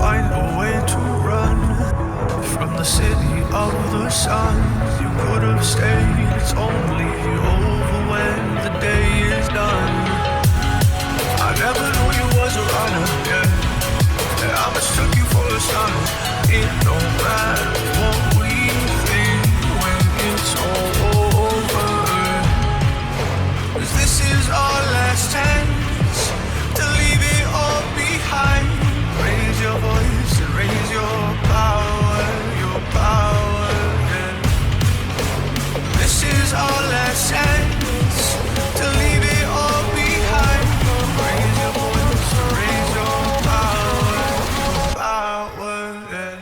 find a way to run from the city of the sun. You could have stayed, it's only over when the day is done. I never knew you was a runner, yeah. I mistook you for a son. It don't matter what we think when it's all over. 'Cause this is our last chance to leave it all behind. Raise your voice and raise your power, yeah. This is our last chance to leave it all behind. Raise your voice and raise your power, yeah.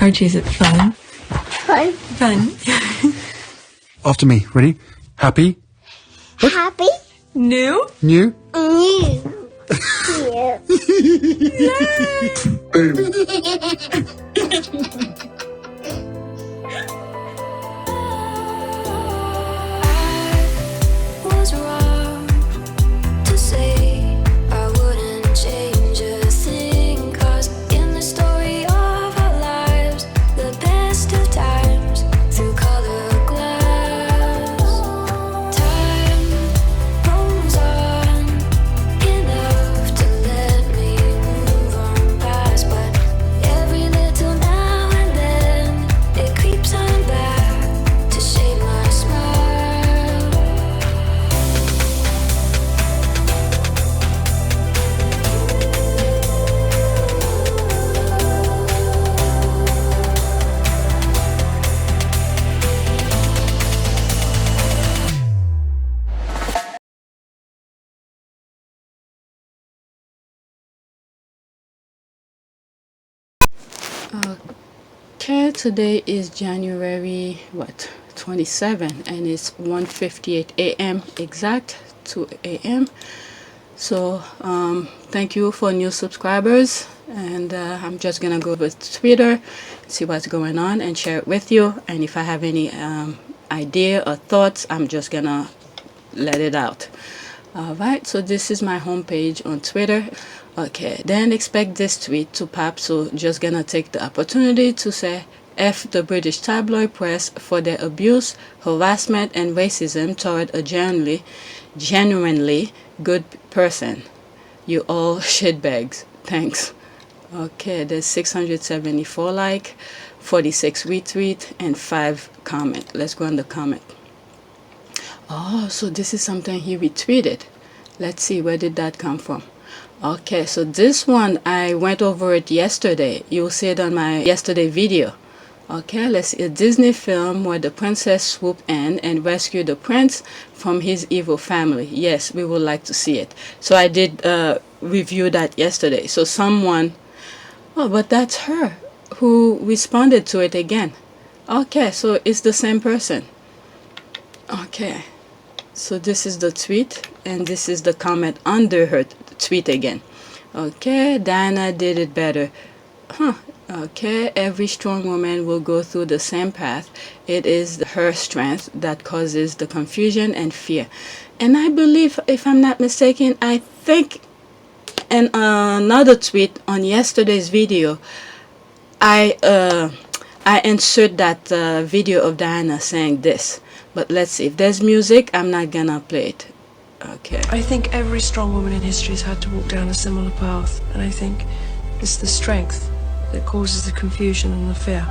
Archie, is it fun? Fun. Fun. After me. Ready? Happy? Happy. New? New? New. Was wrong to say I wouldn't change a thing, 'cause in the story of our lives, the best of times through colored glass, time rolls on enough to let me move on past, but every little now and then it creeps on back to shape my smile. Okay, today is January 27, and it's 1:58 a.m. exact, 2 a.m. So thank you for new subscribers, and I'm just gonna go with Twitter, see what's going on, and share it with you. And if I have any idea or thoughts, I'm just gonna let it out. Alright, so this is my homepage on Twitter. Okay, then expect this tweet to pop, so just gonna take the opportunity to say F the British tabloid press for their abuse, harassment, and racism toward a genuinely good person. You all shitbags. Thanks. Okay, there's 674 like, 46 retweet, and 5 comment. Let's go on the comment. Oh, so this is something he retweeted. Let's see, where did that come from? Okay, so this one, I went over it yesterday. You'll see it on my yesterday video. Okay, let's see. A Disney film where the princess swooped in and rescued the prince from his evil family. Yes, we would like to see it. So I did review that yesterday. So someone, oh, but that's her who responded to it again. Okay, so it's the same person. Okay, so this is the tweet, and this is the comment under her tweet again. Okay, Diana did it better. Huh. Okay, every strong woman will go through the same path. It is her strength that causes the confusion and fear. And I believe, if I'm not mistaken, I think in another tweet on yesterday's video, I insert that video of Diana saying this. But let's see. If there's music, I'm not gonna play it. Okay. I think every strong woman in history has had to walk down a similar path, and I think it's the strength that causes the confusion and the fear.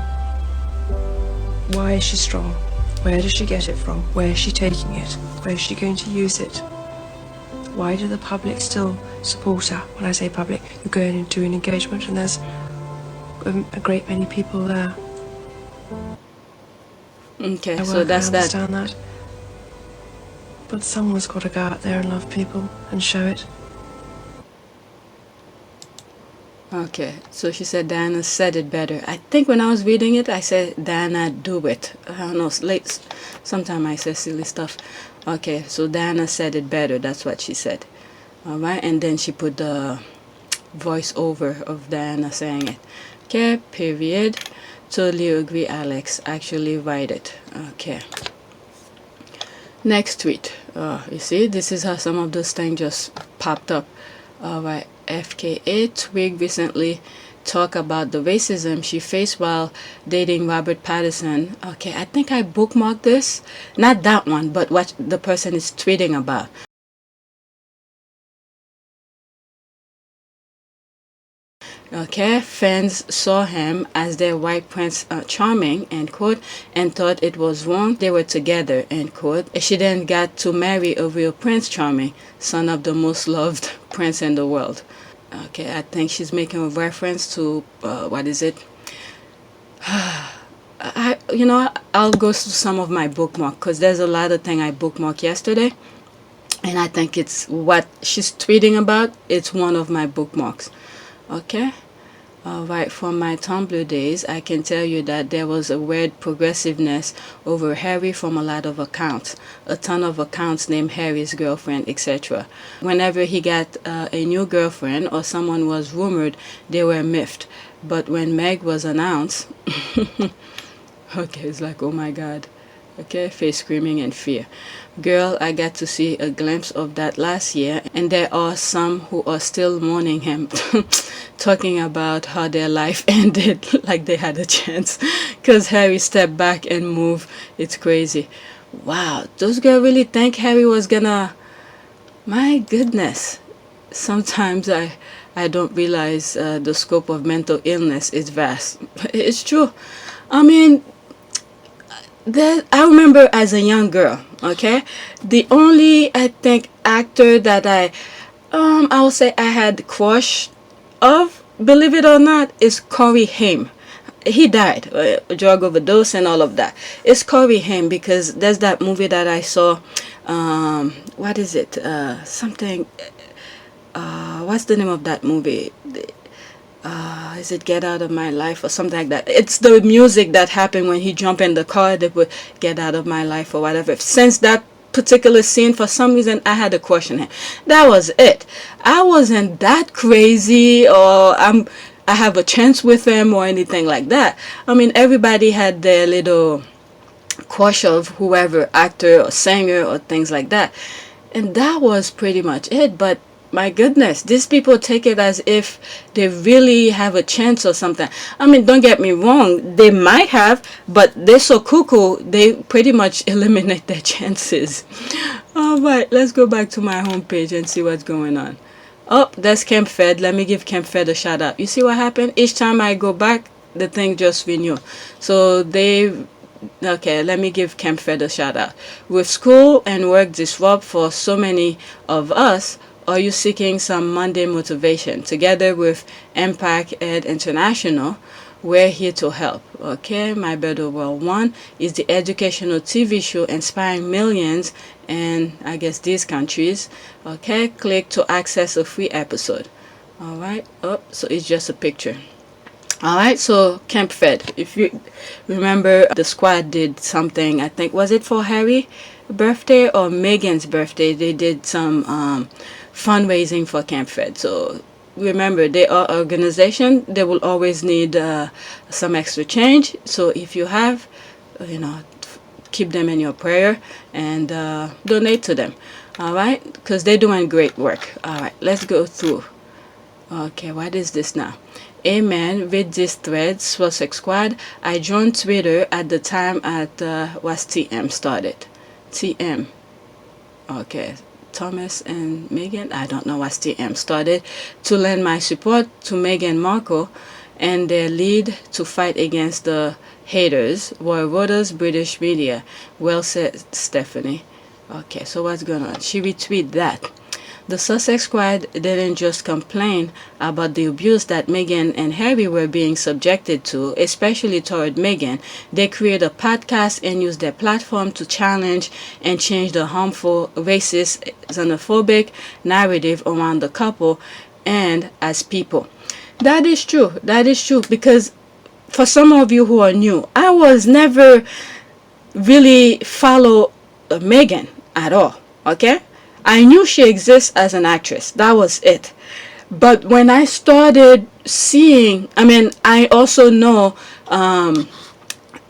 Why is she strong? Where does she get it from? Where is she taking it? Where is she going to use it? Why do the public still support her? When I say public, you're going into an engagement and there's a great many people there. Okay, I so that's I that. understand that. But someone's got to go out there and love people and show it. Okay, so she said Diana said it better. I think when I was reading it, I said Diana do it. I don't know, late. Sometimes I say silly stuff. Okay, so Diana said it better. That's what she said. All right, and then she put the voiceover of Diana saying it. Okay, period. Totally agree, Alex. Actually, write it. Okay. Next tweet. You see, this is how some of those things just popped up. All right. FKA Twig recently talked about the racism she faced while dating Robert Pattinson. Okay, I think I bookmarked this. Not that one, but what the person is tweeting about. Okay, fans saw him as their white Prince Charming, end quote, and thought it was wrong they were together, end quote. She then got to marry a real Prince Charming, son of the most loved prince in the world. Okay, I think she's making a reference to, what is it? I'll go through some of my bookmark because there's a lot of things I bookmarked yesterday. And I think it's what she's tweeting about. It's one of my bookmarks. Okay. All right. From my Tumblr days, I can tell you that there was a weird progressiveness over Harry from a lot of accounts. A ton of accounts named Harry's girlfriend, etc. Whenever he got a new girlfriend or someone was rumored, they were miffed. But when Meg was announced, okay, it's like, oh my God. Okay, face screaming in fear. Girl, I got to see a glimpse of that last year, and there are some who are still mourning him, talking about how their life ended like they had a chance, because Harry stepped back and moved. It's crazy. Wow, those girls really think Harry was gonna... My goodness. Sometimes I don't realize the scope of mental illness is vast. It's true. I mean... I remember as a young girl, okay, the only, I think, actor that I will say I had crush of, believe it or not, is Corey Haim. He died, drug overdose and all of that. It's Corey Haim because there's that movie that I saw, what is it, what's the name of that movie? Is it Get Out of My Life or something like that? It's the music that happened when he jumped in the car that would Get Out of My Life or whatever. Since that particular scene, for some reason, I had a question him. That was it. I wasn't that crazy or I have a chance with him or anything like that. I mean, everybody had their little crush of whoever, actor or singer or things like that. And that was pretty much it. But my goodness, these people take it as if they really have a chance or something. I mean, don't get me wrong, they might have, but they're so cuckoo, they pretty much eliminate their chances. All right, let's go back to my homepage and see what's going on. Oh, that's Camp Fed. Let me give Camp Fed a shout out. You see what happened? Each time I go back, the thing just renew. So okay, let me give Camp Fed a shout out. With school and work disrupt for so many of us, are you seeking some Monday motivation? Together with Impact Ed International, we're here to help. Okay, My Better World 1 is the educational TV show inspiring millions in, I guess, these countries. Okay, click to access a free episode. All right, so it's just a picture. All right, so Camp Fed. If you remember, the squad did something, I think, was it for Harry's birthday or Megan's birthday? They did some fundraising for Camp Fed. So remember, they are organization. They will always need some extra change. So if you have, keep them in your prayer and donate to them. All right, because they're doing great work. All right, let's go through. Okay, what is this now? Amen. Read this thread, Sussex Squad. I joined Twitter at the time was TM started. TM. Okay, Thomas and Meghan, I don't know what's TM, started to lend my support to Meghan Markle and their lead to fight against the haters were Reuters British media. Well said, Stephanie. Okay, so what's going on? She retweeted that. The Sussex Squad didn't just complain about the abuse that Meghan and Harry were being subjected to, especially toward Meghan. They created a podcast and used their platform to challenge and change the harmful, racist, xenophobic narrative around the couple and as people. That is true. That is true, because for some of you who are new, I was never really follow Meghan at all, okay? I knew she exists as an actress. That was it. But when I started seeing, I also know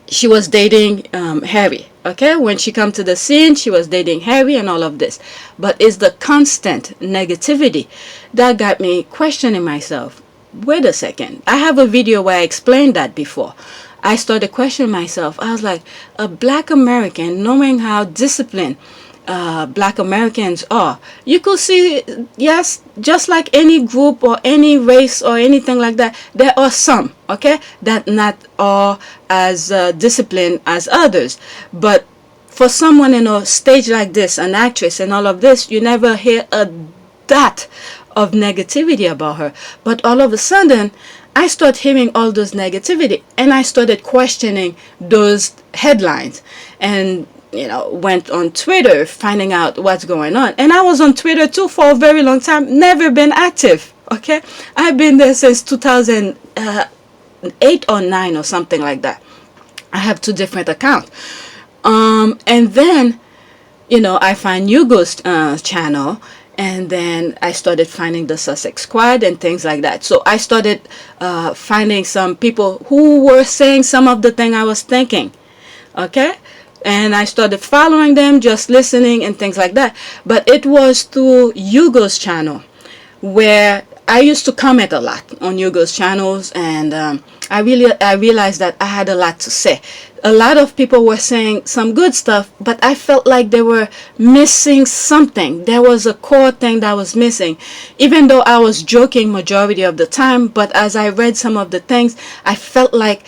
she was dating Harry. Okay, when she come to the scene, she was dating Harry and all of this. But it's the constant negativity that got me questioning myself. Wait a second. I have a video where I explained that before. I started questioning myself. I was like, a black American, knowing how disciplined black Americans are, you could see, yes, just like any group or any race or anything like that, there are some, okay, that not are as disciplined as others. But for someone in a stage like this, an actress and all of this, you never hear a dot of negativity about her. But all of a sudden, I started hearing all those negativity, and I started questioning those headlines, and went on Twitter finding out what's going on. And I was on Twitter too for a very long time, never been active, okay? I've been there since 2008 or 9 or something like that. I have 2 different accounts. And then, I find Hugo's channel, and then I started finding the Sussex Squad and things like that. So I started finding some people who were saying some of the thing I was thinking, okay? And I started following them, just listening and things like that. But it was through Hugo's channel where I used to comment a lot on Hugo's channels, and I realized that I had a lot to say. A lot of people were saying some good stuff, but I felt like they were missing something. There was a core thing that was missing, even though I was joking majority of the time. But as I read some of the things, I felt like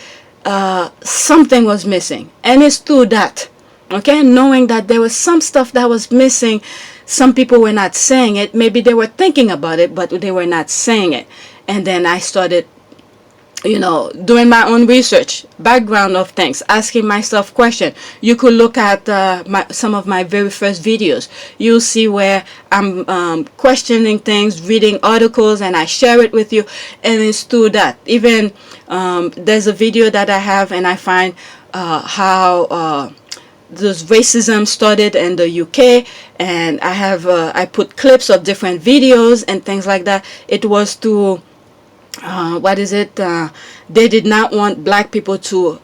something was missing, and it's through that, okay, knowing that there was some stuff that was missing. Some people were not saying it. Maybe they were thinking about it, but they were not saying it. And then I started doing my own research, background of things, asking myself questions. You could look at some of my very first videos. You'll see where I'm questioning things, reading articles, and I share it with you. And it's through that. Even there's a video that I have, and I find how this racism started in the UK, and I have I put clips of different videos and things like that. It was through they did not want black people to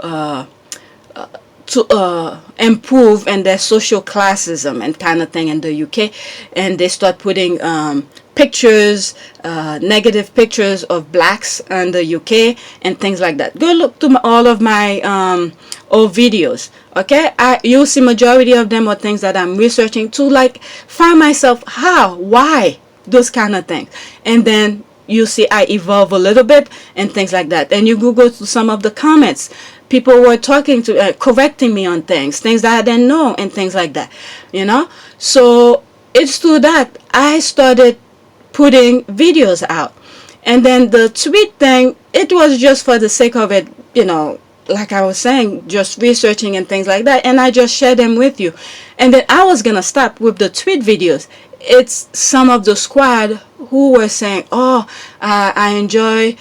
improve in their social classism and kind of thing in the UK, and they start putting pictures, negative pictures of blacks in the UK and things like that. Go look to all of my old videos, okay? You'll see majority of them are things that I'm researching to, like, find myself why those kind of things. And then you see I evolve a little bit and things like that. And you Google to some of the comments. People were talking to, correcting me on things that I didn't know and things like that, So it's through that I started putting videos out. And then the tweet thing, it was just for the sake of it, like I was saying, just researching and things like that. And I just shared them with you. And then I was going to stop with the tweet videos. It's some of the squad who were saying, I enjoy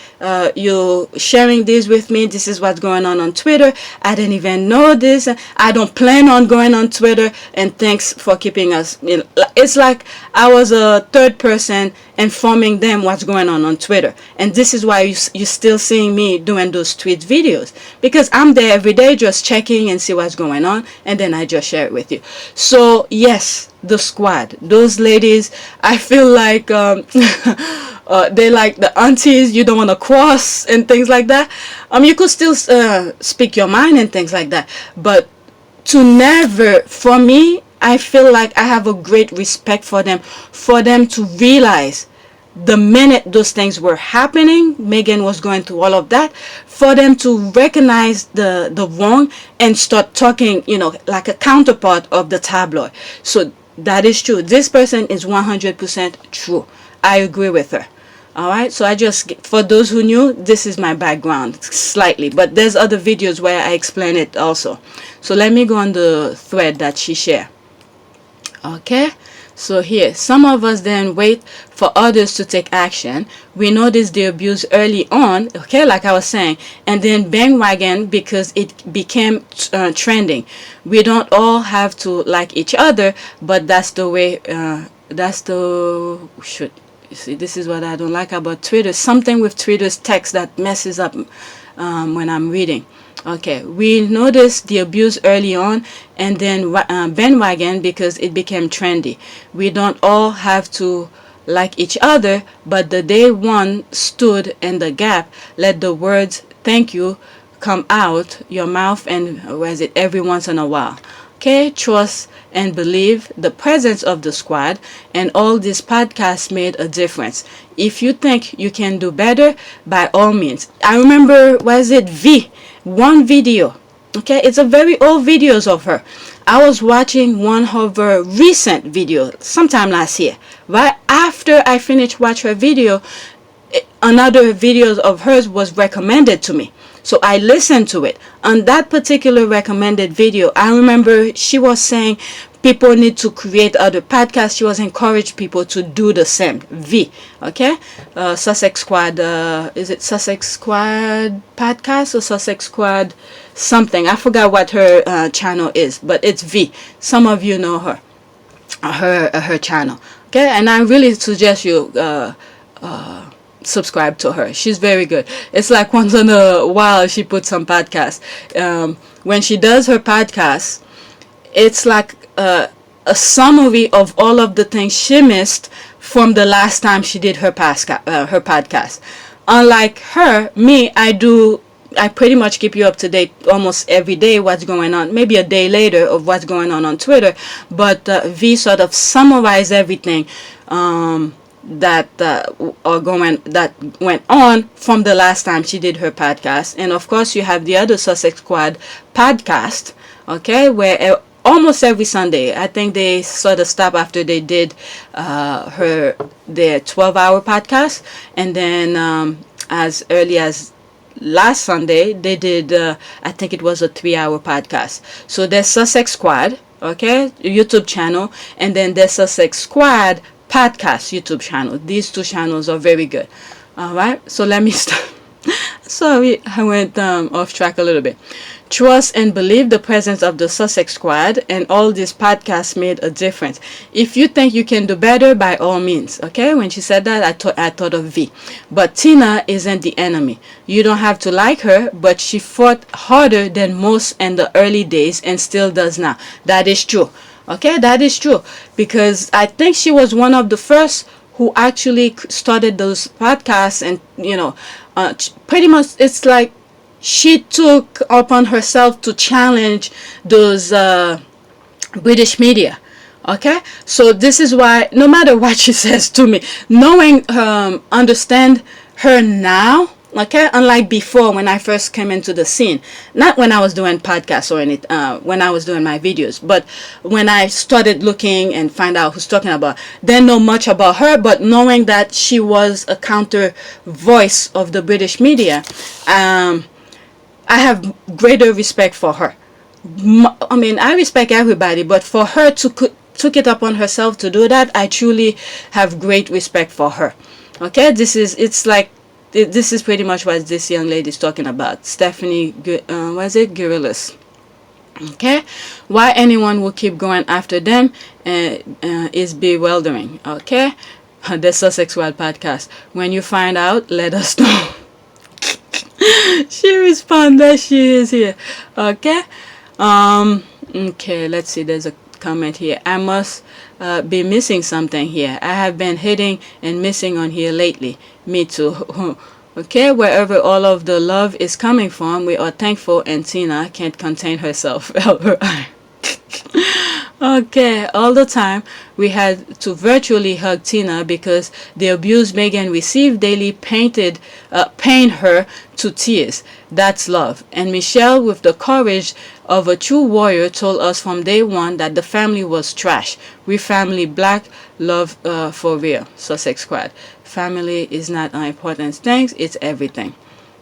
you sharing this with me. This is what's going on Twitter. I didn't even know this. I don't plan on going on Twitter. And thanks for keeping us. It's like I was a third person informing them what's going on Twitter. And this is why you're still seeing me doing those tweet videos. Because I'm there every day just checking and see what's going on. And then I just share it with you. So, yes, the squad, those ladies, I feel like they like the aunties you don't want to cross and things like that. You could still speak your mind and things like that, but to never, for me, I feel like I have a great respect for them to realize the minute those things were happening, Megan was going through all of that, for them to recognize the wrong and start talking, like a counterpart of the tabloid. So that is true. This person is 100% true. I agree with her. All right, so for those who knew, this is my background slightly, but there's other videos where I explain it also. So let me go on the thread that she shared. Okay, so here, some of us then wait for others to take action. We notice the abuse early on, okay, like I was saying, and then bandwagon because it became trending. We don't all have to like each other, but that's the way, you see, this is what I don't like about Twitter. Something with Twitter's text that messes up when I'm reading. Okay, we noticed the abuse early on and then bandwagon because it became trendy. We don't all have to like each other, but the day one stood in the gap, let the words thank you come out your mouth and every once in a while. Okay, trust and believe the presence of the squad, and all these podcasts made a difference. If you think you can do better, by all means. I remember, one video. Okay, it's a very old videos of her. I was watching one of her recent video sometime last year. Right after I finished watching her video, another video of hers was recommended to me. So I listened to it. On that particular recommended video, I remember she was saying people need to create other podcasts. She was encouraging people to do the same. Okay? Sussex Squad, is it Sussex Squad podcast or Sussex Squad something? I forgot what her channel is, but it's V. Some of you know her channel. Okay? And I really suggest you subscribe to her. She's very good. It's like once in a while she puts some podcasts. When she does her podcast, it's like a summary of all of the things she missed from the last time she did her podcast. Unlike her, I pretty much keep you up to date almost every day what's going on, maybe a day later of what's going on Twitter, but V sort of summarize everything that went on from the last time she did her podcast. And of course you have the other Sussex Squad podcast, okay, where almost every Sunday, I think they sort of stopped after they did their 12-hour podcast, and then as early as last Sunday they did I think it was a 3-hour podcast. So there's Sussex Squad, okay, YouTube channel, and then there's Sussex Squad podcast YouTube channel. These two channels are very good. All right, so let me start. Sorry, I went off track a little bit. Trust and believe the presence of the Sussex Squad, and all these podcasts made a difference. If you think you can do better, by all means. Okay, when she said that, I thought of V. But Tina isn't the enemy. You don't have to like her, but she fought harder than most in the early days and still does now. That is true. Okay, that is true, because I think she was one of the first who actually started those podcasts, and pretty much it's like she took upon herself to challenge those British media. Okay, so this is why no matter what she says to me, knowing understand her now, okay, unlike before when I first came into the scene, not when I was doing podcasts or anything, when I was doing my videos, but when I started looking and find out who's talking about, didn't know much about her, but knowing that she was a counter voice of the British media, I have greater respect for her. I mean, I respect everybody, but for her to took it upon herself to do that, I truly have great respect for her. Okay, this is pretty much what this young lady is talking about. Stephanie, Gorillas. Okay, why anyone will keep going after them is bewildering. Okay, the Sussex Squad podcast. When you find out, let us know. She responded. She is here. Okay. Okay. Let's see. There's a comment here. I must be missing something here. I have been hitting and missing on here lately. Me too. Okay, wherever all of the love is coming from, we are thankful, and Tina can't contain herself. Okay, all the time we had to virtually hug Tina because the abuse Megan received daily pained her to tears. That's love. And Michelle, with the courage of a true warrior, told us from day one that the family was trash. We family black, love for real. Sussex Squad. Family is not an important thing, it's everything.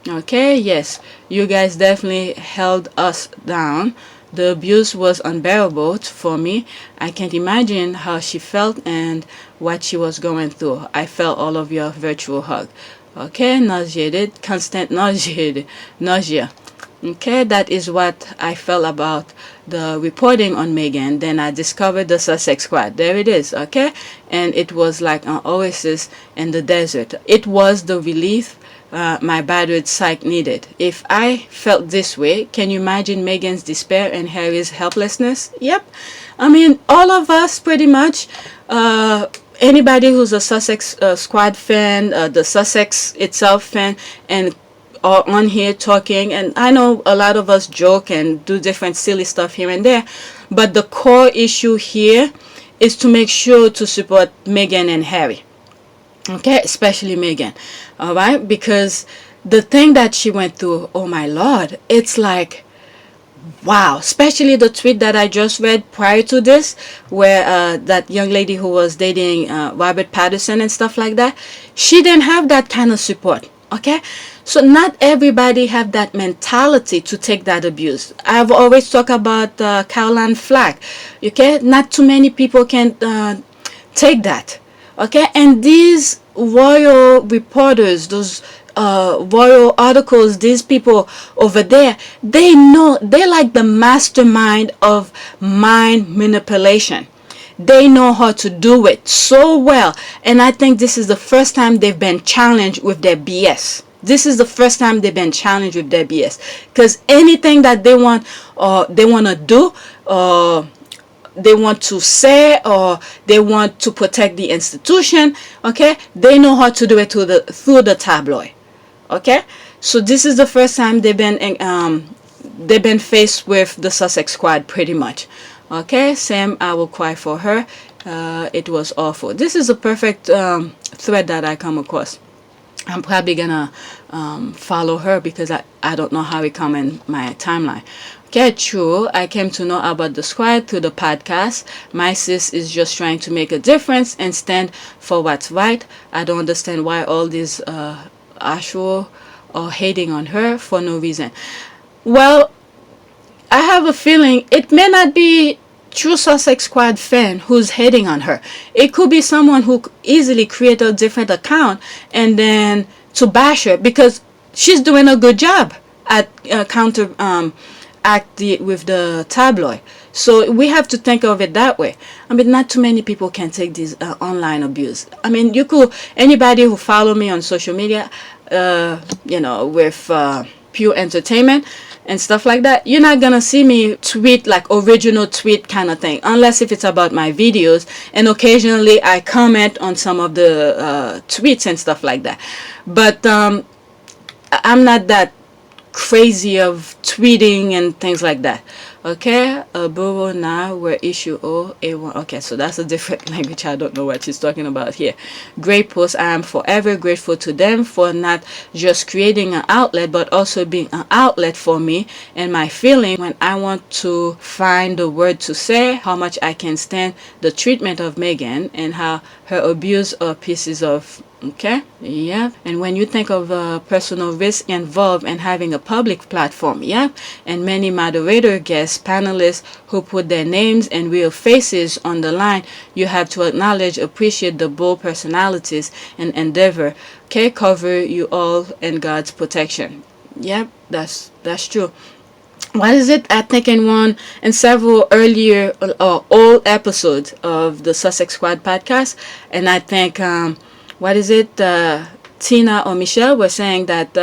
Okay, yes, you guys definitely held us down. The abuse was unbearable for me. I can't imagine how she felt and what she was going through. I felt all of your virtual hug. Okay, nauseated, constant nausea. Okay, that is what I felt about the reporting on Megan. Then I discovered the Sussex Squad. There it is, okay? And it was like an oasis in the desert. It was the relief my battered psyche needed. If I felt this way, can you imagine Megan's despair and Harry's helplessness? Yep. I mean, all of us pretty much. Anybody who's a Sussex Squad fan, the Sussex itself fan, and are on here talking, and I know a lot of us joke and do different silly stuff here and there, but the core issue here is to make sure to support Meghan and Harry. Okay, especially Megan. All right, because the thing that she went through, oh my lord, it's like wow. Especially the tweet that I just read prior to this, where that young lady who was dating Robert Patterson and stuff like that, she didn't have that kind of support. Okay, so not everybody have that mentality to take that abuse. I've always talked about Caroline Flack. Okay, not too many people can take that. Okay, and these royal reporters, those royal articles, these people over there, they know, they're like the mastermind of mind manipulation. They know how to do it so well, and I think this is the first time they've been challenged with their BS. This is the first time they've been challenged with their BS, because anything that they want to do, they want to say, or they want to protect the institution, okay, they know how to do it through the tabloid. Okay, so this is the first time they've been faced with the Sussex Squad pretty much. Okay, Sam, I will cry for her. It was awful. This is a perfect thread that I come across. I'm probably gonna follow her because I don't know how it come in my timeline. Okay, true. I came to know about the squad through the podcast. My sis is just trying to make a difference and stand for what's right. I don't understand why all these actual are hating on her for no reason. Well, I have a feeling it may not be true Sussex Squad fan who's hating on her. It could be someone who easily create a different account and then to bash her because she's doing a good job at with the tabloid. So we have to think of it that way. I mean, not too many people can take this online abuse. I mean, anybody who follow me on social media, with pure entertainment and stuff like that, you're not gonna see me tweet like original tweet kind of thing, unless if it's about my videos, and occasionally I comment on some of the tweets and stuff like that. But I'm not that crazy of tweeting and things like that. Okay, Buru now where issue A1. Okay, so that's a different language. I don't know what she's talking about here. Great post. I am forever grateful to them for not just creating an outlet, but also being an outlet for me and my feeling when I want to find the word to say how much I can stand the treatment of Megan and how her abuse are pieces of. Okay, yeah, and when you think of personal risk involved in having a public platform, yeah, and many moderator guests, panelists who put their names and real faces on the line, you have to acknowledge, appreciate the bold personalities and endeavor. Okay, cover you all in God's protection. Yep, that's true. What is it? I think in several earlier or old episodes of the Sussex Squad podcast, and I think what is it? Tina or Michelle were saying that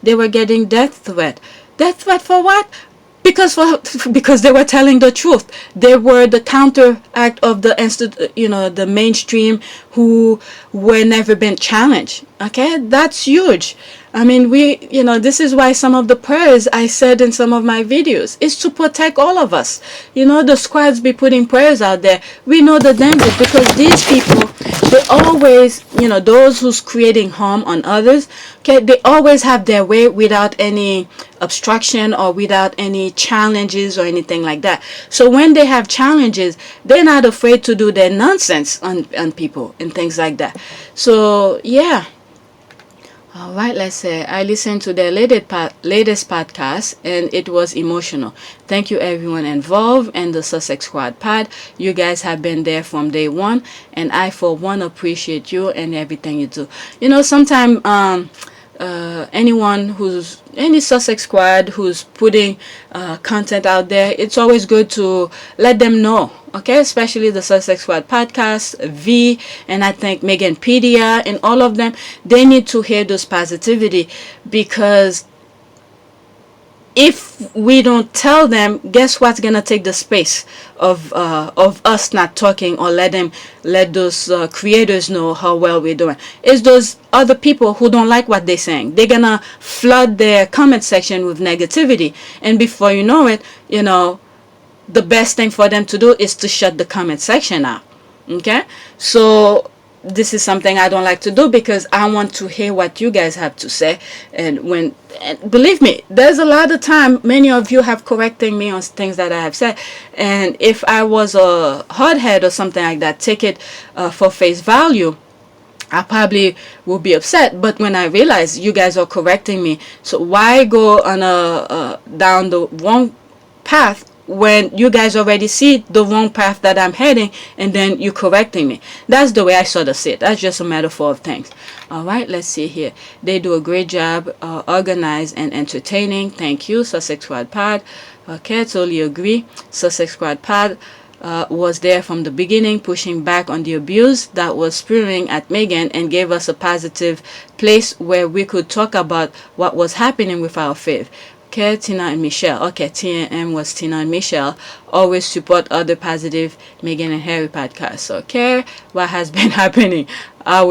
they were getting death threat. Death threat for what? because they were telling the truth. They were the counteract of the mainstream who were never been challenged. Okay, that's huge. I mean, this is why some of the prayers I said in some of my videos is to protect all of us. The squads be putting prayers out there. We know the danger, because these people, they always, those who's creating harm on others, okay, they always have their way without any obstruction or without any challenges or anything like that. So when they have challenges, they're not afraid to do their nonsense on people and things like that. So yeah. All right, let's say I listened to their latest podcast, and it was emotional. Thank you everyone involved in the Sussex Squad pod. You guys have been there from day one, and I for one appreciate you and everything you do. Sometimes any Sussex Squad who's putting content out there, it's always good to let them know. Okay, especially the Sussex Squad podcast, V, and I think Meganpedia, and all of them, they need to hear this positivity, because if we don't tell them, guess what's gonna take the space of us not talking, or let those creators know how well we're doing? It's those other people who don't like what they're saying. They're gonna flood their comment section with negativity, and before you know it, the best thing for them to do is to shut the comment section out. Okay, so this is something I don't like to do, because I want to hear what you guys have to say. And believe me, there's a lot of time many of you have correcting me on things that I have said, and if I was a hardhead or something like that, take it for face value, I probably will be upset. But when I realize you guys are correcting me, so why go on down the wrong path when you guys already see the wrong path that I'm heading, and then you correcting me? That's the way I sort of see it. That's just a metaphor of things. All right, let's see here. They do a great job, organized and entertaining. Thank you, Sussex Squad pod. Okay, totally agree. Sussex Squad pod was there from the beginning, pushing back on the abuse that was spewing at Megan, and gave us a positive place where we could talk about what was happening with our faith. Okay, Tina and Michelle. Okay, TNM was Tina and Michelle. Always support other positive Megan and Harry podcasts. Okay, what has been happening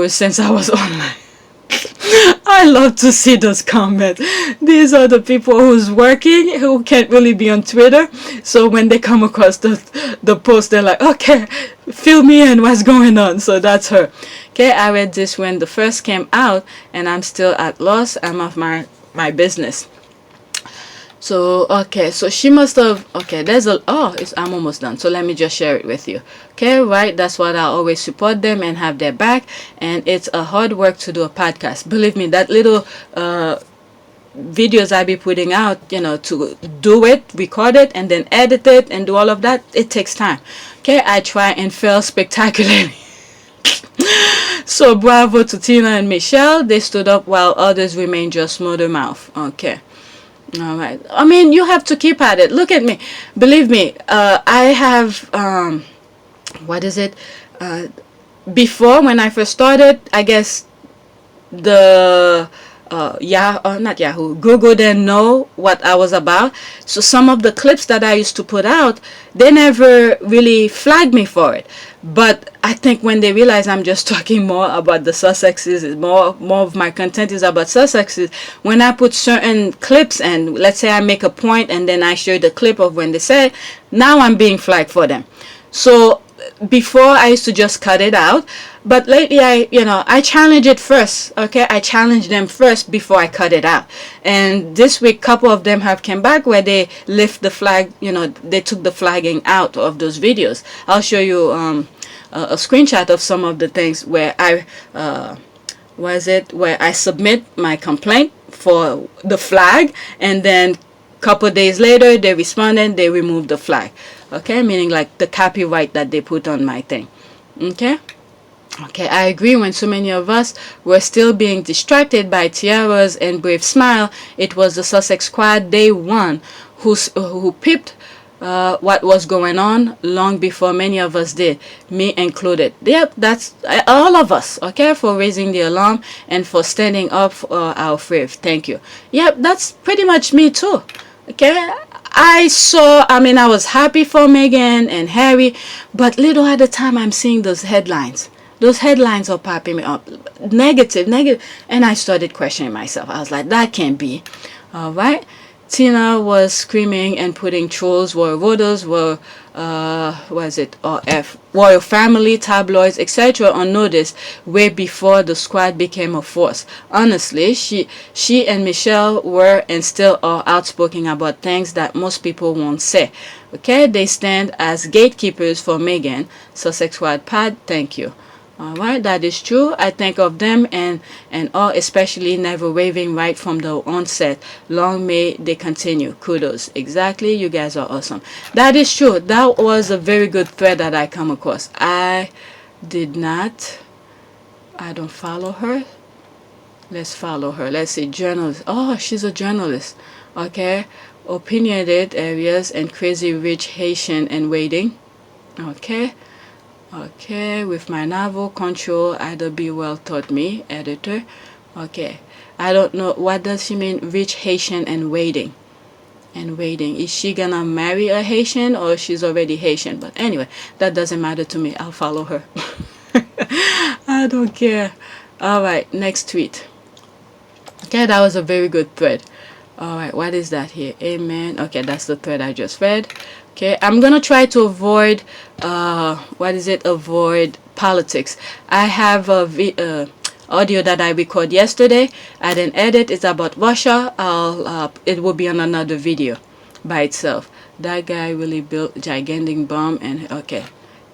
since I was online? I love to see those comments. These are the people who's working, who can't really be on Twitter. So when they come across the post, they're like, okay, fill me in, what's going on? So that's her. Okay, I read this when the first came out, and I'm still at loss. I'm off my business. So okay, so she must have, okay, I'm almost done, so let me just share it with you. Okay, right, that's what I always support them and have their back. And it's a hard work to do a podcast. Believe me, that little videos I be putting out, to do it, record it, and then edit it and do all of that, it takes time. Okay, I try and fail spectacularly. So bravo to Tina and Michelle. They stood up while others remain just mother mouth. Okay. All right. I mean, you have to keep at it. Look at me. Believe me, I have, what is it? Before, when I first started, I guess not Yahoo, Google didn't know what I was about. So some of the clips that I used to put out, they never really flagged me for it. But I think when they realize I'm just talking more about the Sussexes, more of my content is about Sussexes, when I put certain clips, and let's say I make a point and then I show the clip of when they said, now I'm being flagged for them. So before I used to just cut it out, but lately I challenge it first. Okay, I challenge them first before I cut it out. And this week, a couple of them have come back where they lift the flag. They took the flagging out of those videos. I'll show you a screenshot of some of the things where where I submit my complaint for the flag, and then couple days later they responded, they removed the flag. Okay, meaning like the copyright that they put on my thing. Okay, I agree. When so many of us were still being distracted by tiaras and brave smile, it was the Sussex Squad day one who peeped what was going on long before many of us did, me included. Yep, that's all of us. Okay, for raising the alarm and for standing up for our faith. Thank you. Yep, that's pretty much me too. Okay, I was happy for Meghan and Harry, but little at a time I'm seeing those headlines. Those headlines are popping me up. Negative, negative. And I started questioning myself. I was like, that can't be. All right. Tina was screaming and putting trolls, royal voters, royal family, tabloids, etc. on notice way before the squad became a force. Honestly, she and Michelle were and still are outspoken about things that most people won't say. Okay, they stand as gatekeepers for Meghan. Sussex Squad Pad, thank you. Alright, that is true. I think of them and all, especially never waving right from the onset. Long may they continue. Kudos. Exactly, you guys are awesome. That is true. That was a very good thread that I come across. I don't follow her. Let's follow her. Let's see, journalist. Oh, she's a journalist. Okay. Opinionated areas and crazy rich Haitian and waiting. Okay. Okay, with my novel control, Ida B. Well taught me, editor. Okay, I don't know, what does she mean, rich Haitian and waiting? And waiting, is she gonna marry a Haitian or she's already Haitian? But anyway, that doesn't matter to me, I'll follow her. I don't care. Alright, next tweet. Okay, that was a very good thread. Alright, what is that here? Amen. Okay, that's the thread I just read. Okay, I'm gonna try to avoid avoid politics. I have a audio that I recorded yesterday. I didn't edit. It's about Russia. It will be on another video by itself. That guy really built gigantic bomb. And okay,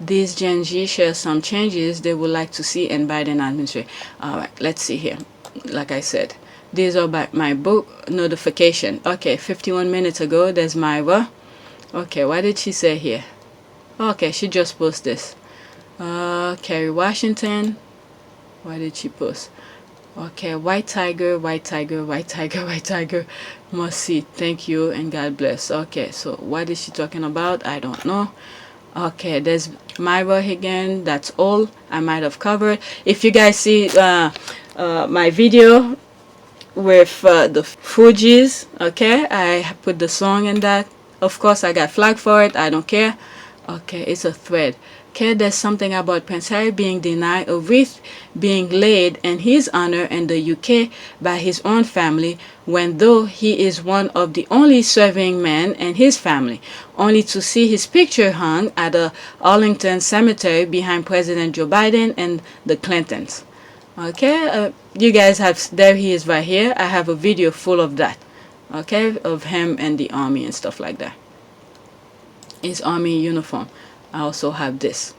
these Gen Z share some changes they would like to see in Biden administration. Alright, let's see here. Like I said, these are by my book notification. Okay, 51 minutes ago, there's Myra. Okay, what did she say here? Okay, she just posted this. Kerry Washington. What did she post? Okay, white tiger, white tiger, white tiger, white tiger. Must see. Thank you and God bless. Okay, so what is she talking about? I don't know. Okay, there's Myra again. That's all I might have covered. If you guys see my video with the Fugees, okay, I put the song in that. Of course, I got flagged for it. I don't care. Okay, it's a thread. Okay, there's something about Prince Harry being denied a wreath being laid in his honor in the UK by his own family, when though he is one of the only serving men in his family, only to see his picture hung at a Arlington cemetery behind President Joe Biden and the Clintons. Okay, you guys have, there he is right here. I have a video full of that. Okay, of him and the army and stuff like that. His army uniform. I also have this.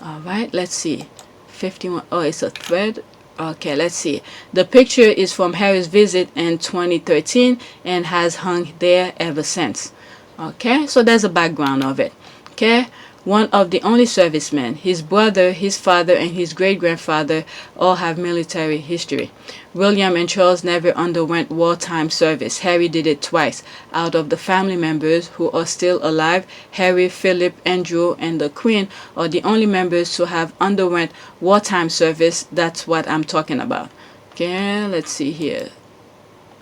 Alright, let's see. 51. Oh, it's a thread. Okay, let's see. The picture is from Harry's visit in 2013 and has hung there ever since. Okay, so there's a background of it. Okay, one of the only servicemen. His brother, his father, and his great-grandfather all have military history. William and Charles never underwent wartime service. Harry did it twice. Out of the family members who are still alive, Harry, Philip, Andrew, and the Queen are the only members who have underwent wartime service. That's what I'm talking about. Okay, let's see here.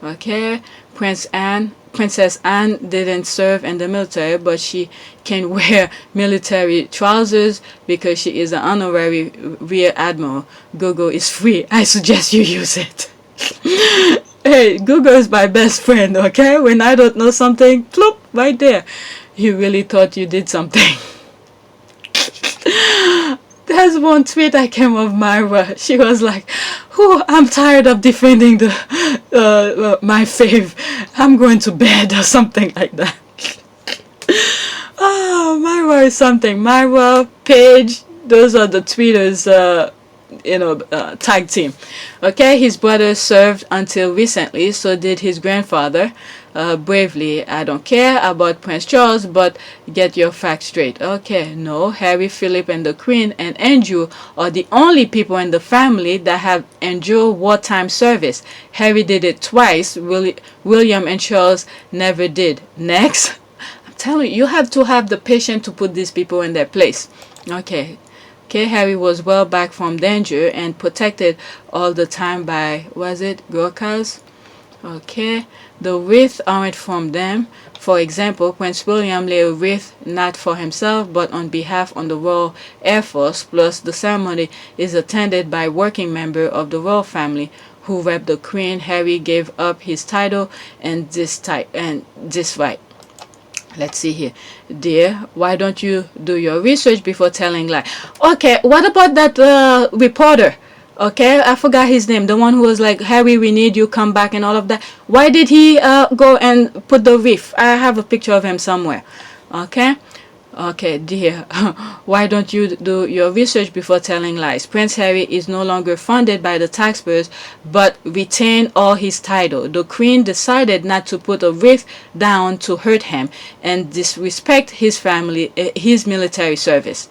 Okay, Princess Anne didn't serve in the military, but she can wear military trousers because she is an honorary rear admiral. Google is free. I suggest you use it. Hey, Google is my best friend, okay? When I don't know something, plop, right there. You really thought you did something. There's one tweet I came of Myra. She was like, "Oh, I'm tired of defending the my fave. I'm going to bed," or something like that. Oh, Myra is something. Myra, Paige, those are the tweeters, tag team. Okay, his brother served until recently, so did his grandfather. Bravely. I don't care about Prince Charles, but get your facts straight. Okay, no, Harry, Philip, and the Queen and Andrew are the only people in the family that have endured wartime service. Harry did it twice. William and Charles never did. Next. I'm telling you, you have to have the patience to put these people in their place. Okay. Okay, Harry was well back from danger and protected all the time by, was it Gurkhas? Okay, the wreath aren't from them. For example, Prince William lay a wreath not for himself but on behalf of the Royal Air Force. Plus, the ceremony is attended by working members of the royal family who rep the Queen. Harry gave up his title and this right. Let's see here. Dear, why don't you do your research before telling lie? Okay, what about that reporter? Okay, I forgot his name. The one who was like, Harry, we need you, come back, and all of that. Why did he go and put the reef? I have a picture of him somewhere. Okay. Okay, dear, why don't you do your research before telling lies? Prince Harry is no longer funded by the taxpayers, but retain all his title. The Queen decided not to put a wreath down to hurt him and disrespect his family, his military service.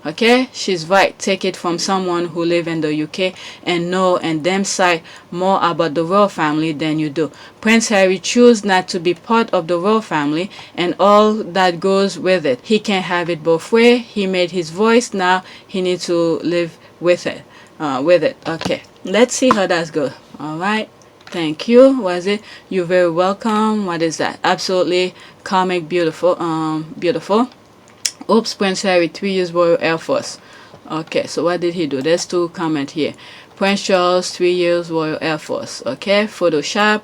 Okay, she's right. Take it from someone who live in the UK and know and them sight more about the royal family than you do. Prince Harry chose not to be part of the royal family and all that goes with it. He can't have it both ways. He made his voice. Now he needs to live with it. Okay, let's see how that's good. All right. Thank you. Was it? You're very welcome. What is that? Absolutely comic, beautiful. Beautiful. Oops, Prince Harry, 3 years Royal Air Force. Okay, so what did he do? There's 2 comment here. Prince Charles, 3 years Royal Air Force. Okay, Photoshop.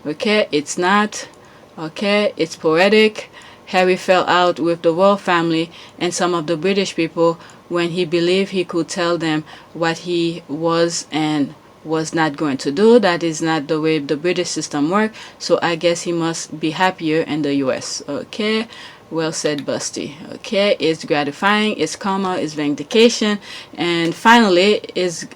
Okay, it's not. Okay, it's poetic. Harry fell out with the royal family and some of the British people when he believed he could tell them what he was and was not going to do. That is not the way the British system works. So I guess he must be happier in the US. Okay. Well said, Busty. Okay, it's gratifying, it's karma, it's vindication, and finally, it's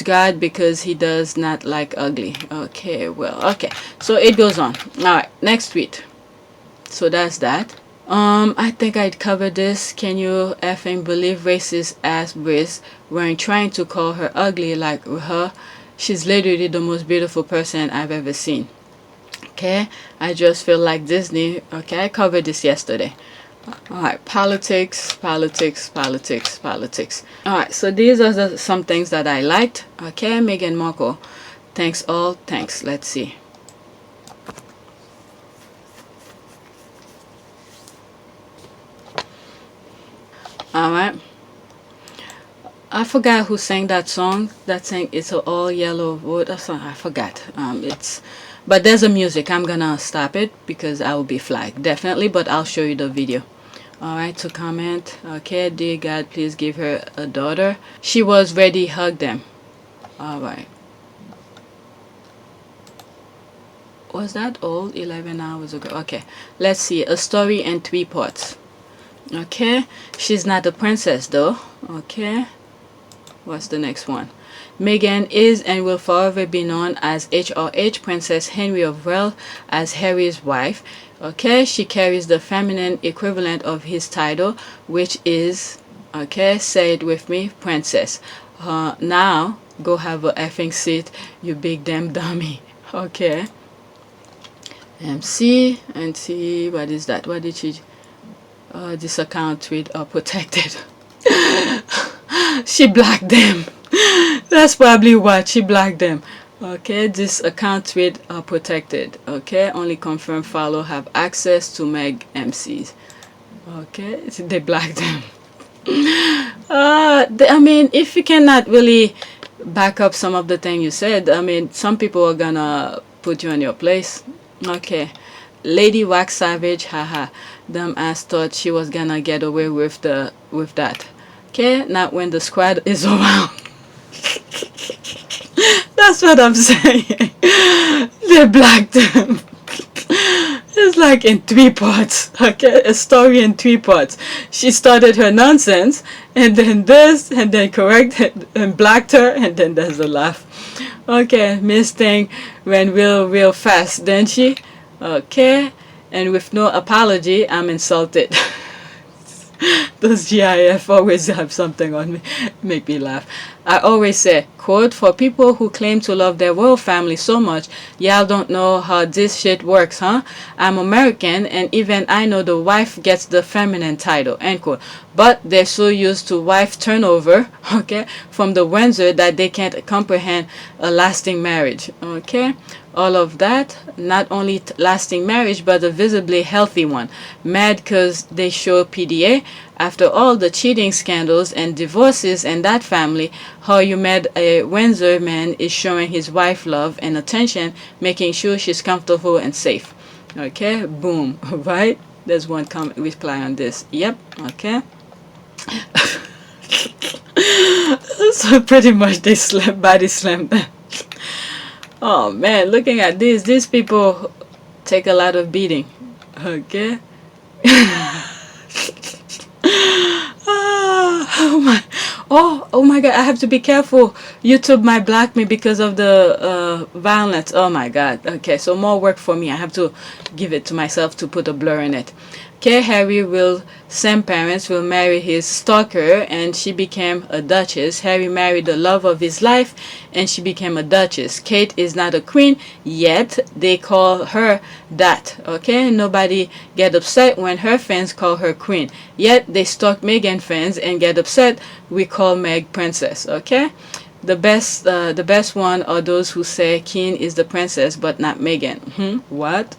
God because he does not like ugly. Okay, well, okay. So it goes on. Alright, next tweet. So that's that. I think I'd covered this. Can you effing believe racist ass Briz weren't trying to call her ugly like her? She's literally the most beautiful person I've ever seen. Okay, I just feel like Disney. Okay, I covered this yesterday. Alright, politics. Alright, so these are some things that I liked. Okay, Meghan Markle. Thanks all. Thanks. Let's see. Alright. I forgot who sang that song. That sang "It's a All Yellow Wood" or something. I forgot. But there's a music. I'm gonna stop it because I will be flagged definitely. But I'll show you the video. All right. To comment. Okay. Dear God, please give her a daughter. She was ready. Hug them. All right. Was that old? 11 hours ago. Okay. Let's see. A story in 3 parts. Okay. She's not a princess though. Okay. What's the next one? Meghan is and will forever be known as HRH, Princess Henry of Wales, as Harry's wife. Okay, she carries the feminine equivalent of his title, which is, okay, say it with me, princess. Now, go have a effing seat, you big damn dummy. Okay. MC, and see, what is that? What did she, this account tweet protected. She blocked them. That's probably what she blocked them. Okay, this account tweet are protected. Okay, only confirm follow have access to Meg MCs. Okay, they blocked them. I mean, if you cannot really back up some of the thing you said, I mean, some people are gonna put you in your place. Okay, Lady Wax Savage, haha, dumb ass thought she was gonna get away with that. Okay, not when the squad is around. That's what I'm saying. They blocked them. It's like in 3 parts. Okay, a story in 3 parts. She started her nonsense, and then this, and then corrected and blocked her, and then there's a laugh. Okay, Miss Thing ran real fast, didn't she? Okay, and with no apology, I'm insulted. Those GIF always have something on me, make me laugh. I always say, quote, for people who claim to love their royal family so much, y'all don't know how this shit works, huh? I'm American, and even I know the wife gets the feminine title, end quote. but they're so used to wife turnover, okay, from the Windsor that they can't comprehend a lasting marriage, okay. All of that, not only lasting marriage, but a visibly healthy one. Mad because they show PDA. After all the cheating scandals and divorces in that family, how you met a Windsor man is showing his wife love and attention, making sure she's comfortable and safe. Okay, boom, right? There's one comment reply on this. Yep, okay. So pretty much they body slam them. Oh man, looking at this, these people take a lot of beating. Okay. Oh my god, I have to be careful. YouTube might block me because of the violence. Oh my god. Okay, so more work for me. I have to give it to myself to put a blur in it. Okay, Harry will, Sam's parents will marry his stalker, and she became a duchess. Harry married the love of his life, and she became a duchess. Kate is not a queen yet. They call her that. Okay, nobody get upset when her fans call her queen. Yet they stalk Meghan fans and get upset. We call Meg princess. Okay. The best one are those who say Queen is the princess but not Meghan. What?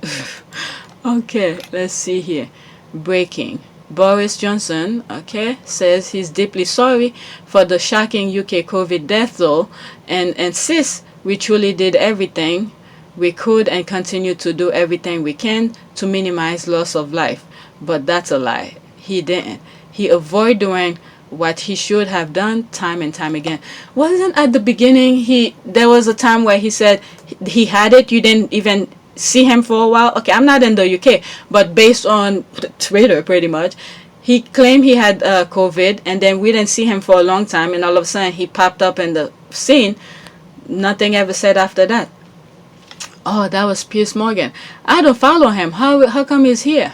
Okay, let's see here. Breaking. Boris Johnson, okay, says he's deeply sorry for the shocking UK COVID death toll and insists we truly did everything we could and continue to do everything we can to minimize loss of life. But that's a lie. He didn't. He avoided doing what he should have done time and time again. Wasn't at the beginning there was a time where he said he had it, you didn't even see him for a while? Okay, I'm not in the UK, but based on Twitter pretty much, he claimed he had COVID, and then we didn't see him for a long time, and all of a sudden he popped up in the scene. Nothing ever said after that. Oh, that was Piers Morgan. I don't follow him. How come he's here?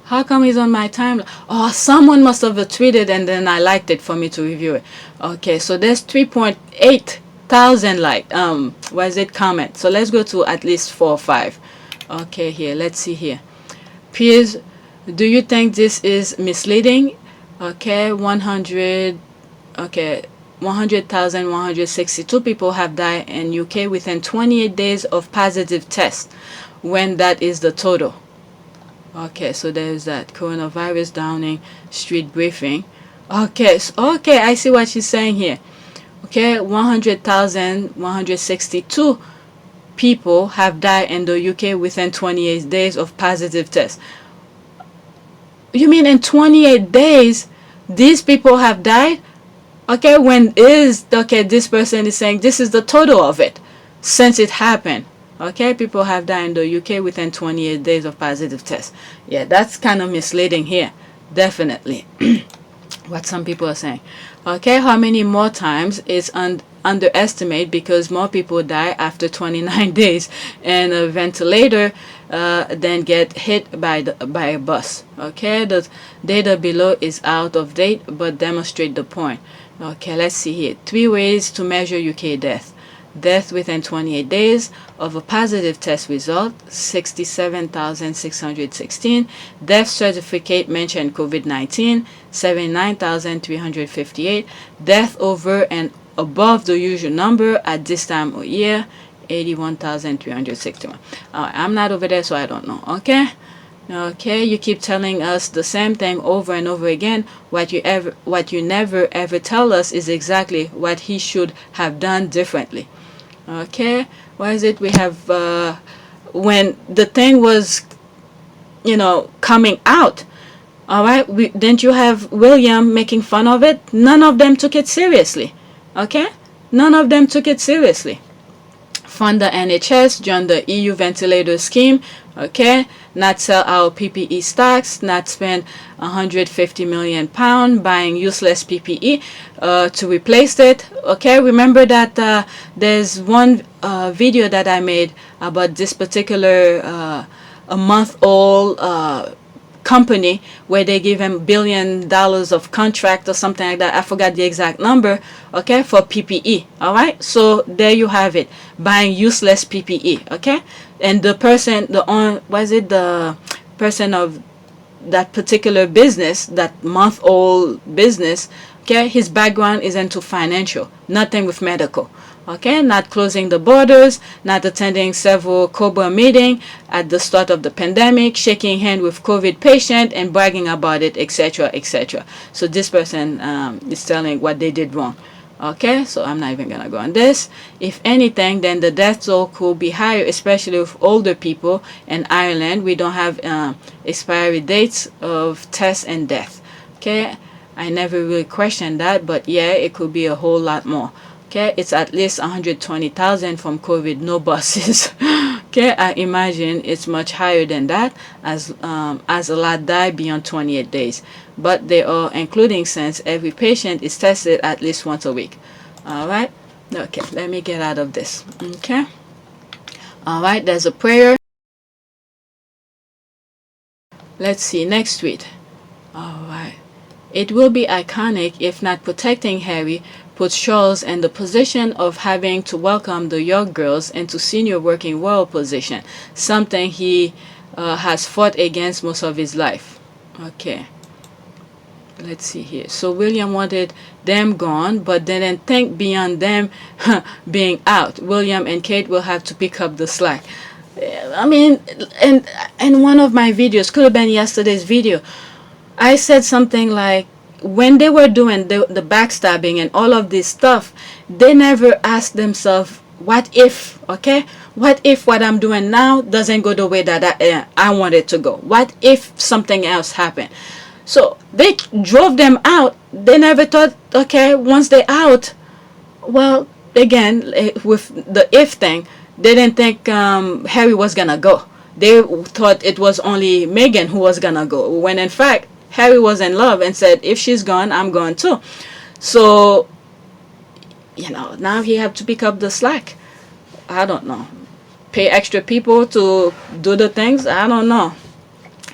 How come he's on my timeline? Oh, someone must have tweeted and then I liked it for me to review it. Okay, so there's 3.8 thousand comment. So let's go to at least 4 or 5. Okay, here, let's see here. Piers, do you think this is misleading? Okay, 100,162 people have died in UK within 28 days of positive test, when that is the total. Okay, so there's that. Coronavirus Downing Street briefing. Okay, okay, I see what she's saying here. Okay, 100,162 people have died in the UK within 28 days of positive test. You mean in 28 days, these people have died? Okay, this person is saying this is the total of it since it happened. Okay, people have died in the UK within 28 days of positive test. Yeah, that's kind of misleading here. Definitely. What some people are saying. Okay, how many more times is underestimate because more people die after 29 days and a ventilator then get hit by a bus. Okay, the data below is out of date but demonstrate the point. Okay, let's see here. 3 ways to measure UK death. Death within 28 days of a positive test result, 67,616. Death certificate mentioned COVID-19, 79,358. Death over and above the usual number at this time of year, 81,361. I'm not over there, so I don't know. Okay. Okay, you keep telling us the same thing over and over again. What you never ever tell us is exactly what he should have done differently. Okay, why is it we have when the thing was coming out, all right, didn't you have William making fun of it? None of them took it seriously. Okay, none of them took it seriously. Fund the NHS, join the EU ventilator scheme. Okay, not sell our PPE stocks, not spend £150 million buying useless PPE to replace it. Okay, remember that there's one video that I made about this particular a month-old company where they give him $1 billion of contract or something like that. I forgot the exact number. Okay, for PPE. All right, so there you have it, buying useless PPE. Okay, and the person, the person of that particular business, that month-old business, okay, his background is into financial, nothing with medical. Okay, not closing the borders, not attending several COBRA meetings at the start of the pandemic, shaking hand with COVID patient and bragging about it, etc., etc. So this person is telling what they did wrong. Okay, so I'm not even gonna go on this. If anything, then the death toll could be higher, especially with older people. In Ireland, we don't have expiry dates of tests and death. Okay, I never really questioned that, but yeah, it could be a whole lot more. Okay, it's at least 120,000 from COVID, no buses. Okay, I imagine it's much higher than that, as a lot die beyond 28 days. But they are including since every patient is tested at least once a week. All right. Okay, let me get out of this. Okay. All right. There's a prayer. Let's see next tweet. All right. It will be iconic if not protecting Harry puts Charles in the position of having to welcome the York girls into senior working world position, something he has fought against most of his life. Okay, let's see here. So William wanted them gone, but didn't think beyond them being out. William and Kate will have to pick up the slack. I mean, and one of my videos, could have been yesterday's video, I said something like, when they were doing the backstabbing and all of this stuff, they never asked themselves, what if, okay? What if what I'm doing now doesn't go the way that I want it to go? What if something else happened? So they drove them out. They never thought, okay, once they're out, well, again, with the if thing, they didn't think Harry was gonna go. They thought it was only Meghan who was gonna go, when in fact, Harry was in love and said, if she's gone, I'm going too. So, you know, now he have to pick up the slack. I don't know. Pay extra people to do the things? I don't know.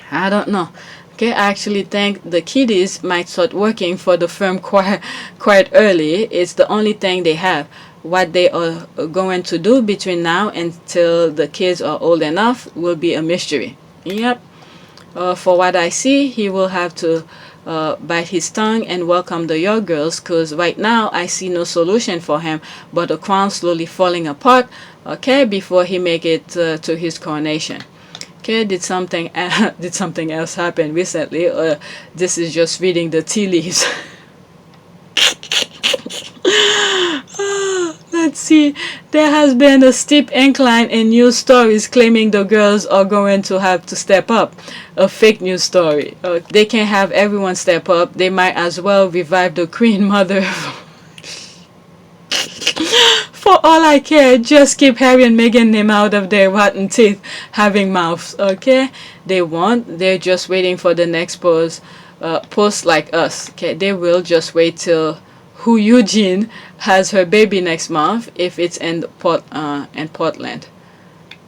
I don't know. Okay, I actually think the kiddies might start working for the firm quite early. It's the only thing they have. What they are going to do between now until the kids are old enough will be a mystery. Yep. For what I see, he will have to bite his tongue and welcome the York girls, because right now I see no solution for him but a crown slowly falling apart, okay, before he make it to his coronation. Okay, did something else happen recently? This is just reading the tea leaves. Let's see. There has been a steep incline in news stories claiming the girls are going to have to step up. A fake news story. They can't have everyone step up. They might as well revive the Queen Mother. For all I care, just keep Harry and Meghan name out of their rotten teeth having mouths, okay? They won't. They're just waiting for the next post like us, okay? They will just wait till who Eugene has her baby next month if it's in Portland.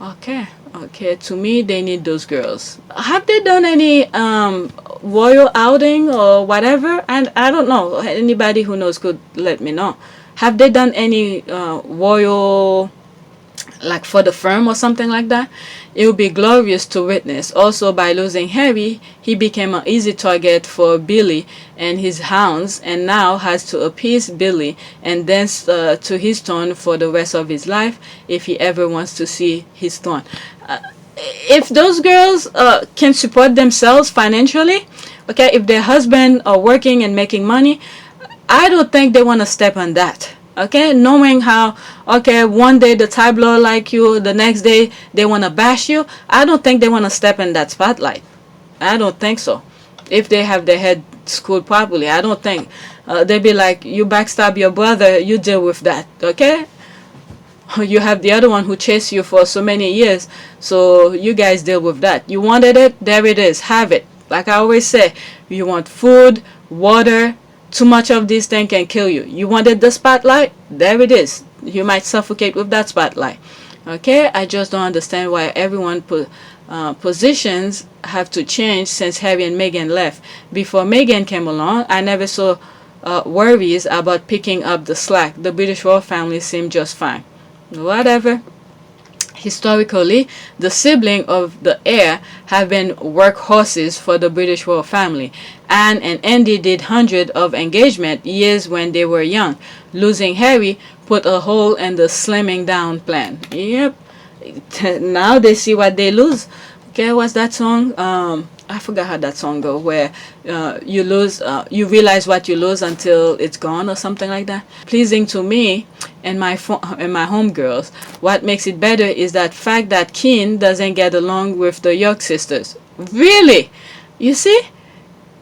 Okay, to me they need those girls. Have they done any royal outing or whatever? And I don't know, anybody who knows could let me know. Have they done any royal, like for the firm or something like that? It would be glorious to witness. Also, by losing Harry, he became an easy target for Billy and his hounds, and now has to appease Billy and dance to his tune for the rest of his life if he ever wants to see his throne. If those girls can support themselves financially, okay, if their husband are working and making money, I don't think they want to step on that. Okay, knowing how, okay, one day the tabloid like you, the next day they want to bash you. I don't think they want to step in that spotlight. I don't think so. If they have their head schooled properly, I don't think they'd be like, you backstab your brother, you deal with that. Okay, you have the other one who chased you for so many years, so you guys deal with that. You wanted it, there it is, have it. Like I always say, you want food, water. Too much of these things can kill you. You wanted the spotlight? There it is. You might suffocate with that spotlight. Okay, I just don't understand why everyone positions have to change since Harry and Meghan left. Before Meghan came along, I never saw worries about picking up the slack. The British royal family seemed just fine. Whatever. Historically, the sibling of the heir have been workhorses for the British royal family. Anne and Andy did hundreds of engagement years when they were young. Losing Harry put a hole in the slimming down plan. Yep. Now they see what they lose. Okay, what's that song? I forgot how that song go, where you lose, you realize what you lose until it's gone or something like that. Pleasing to me and my homegirls. What makes it better is that fact that Keane doesn't get along with the York sisters. Really? You see?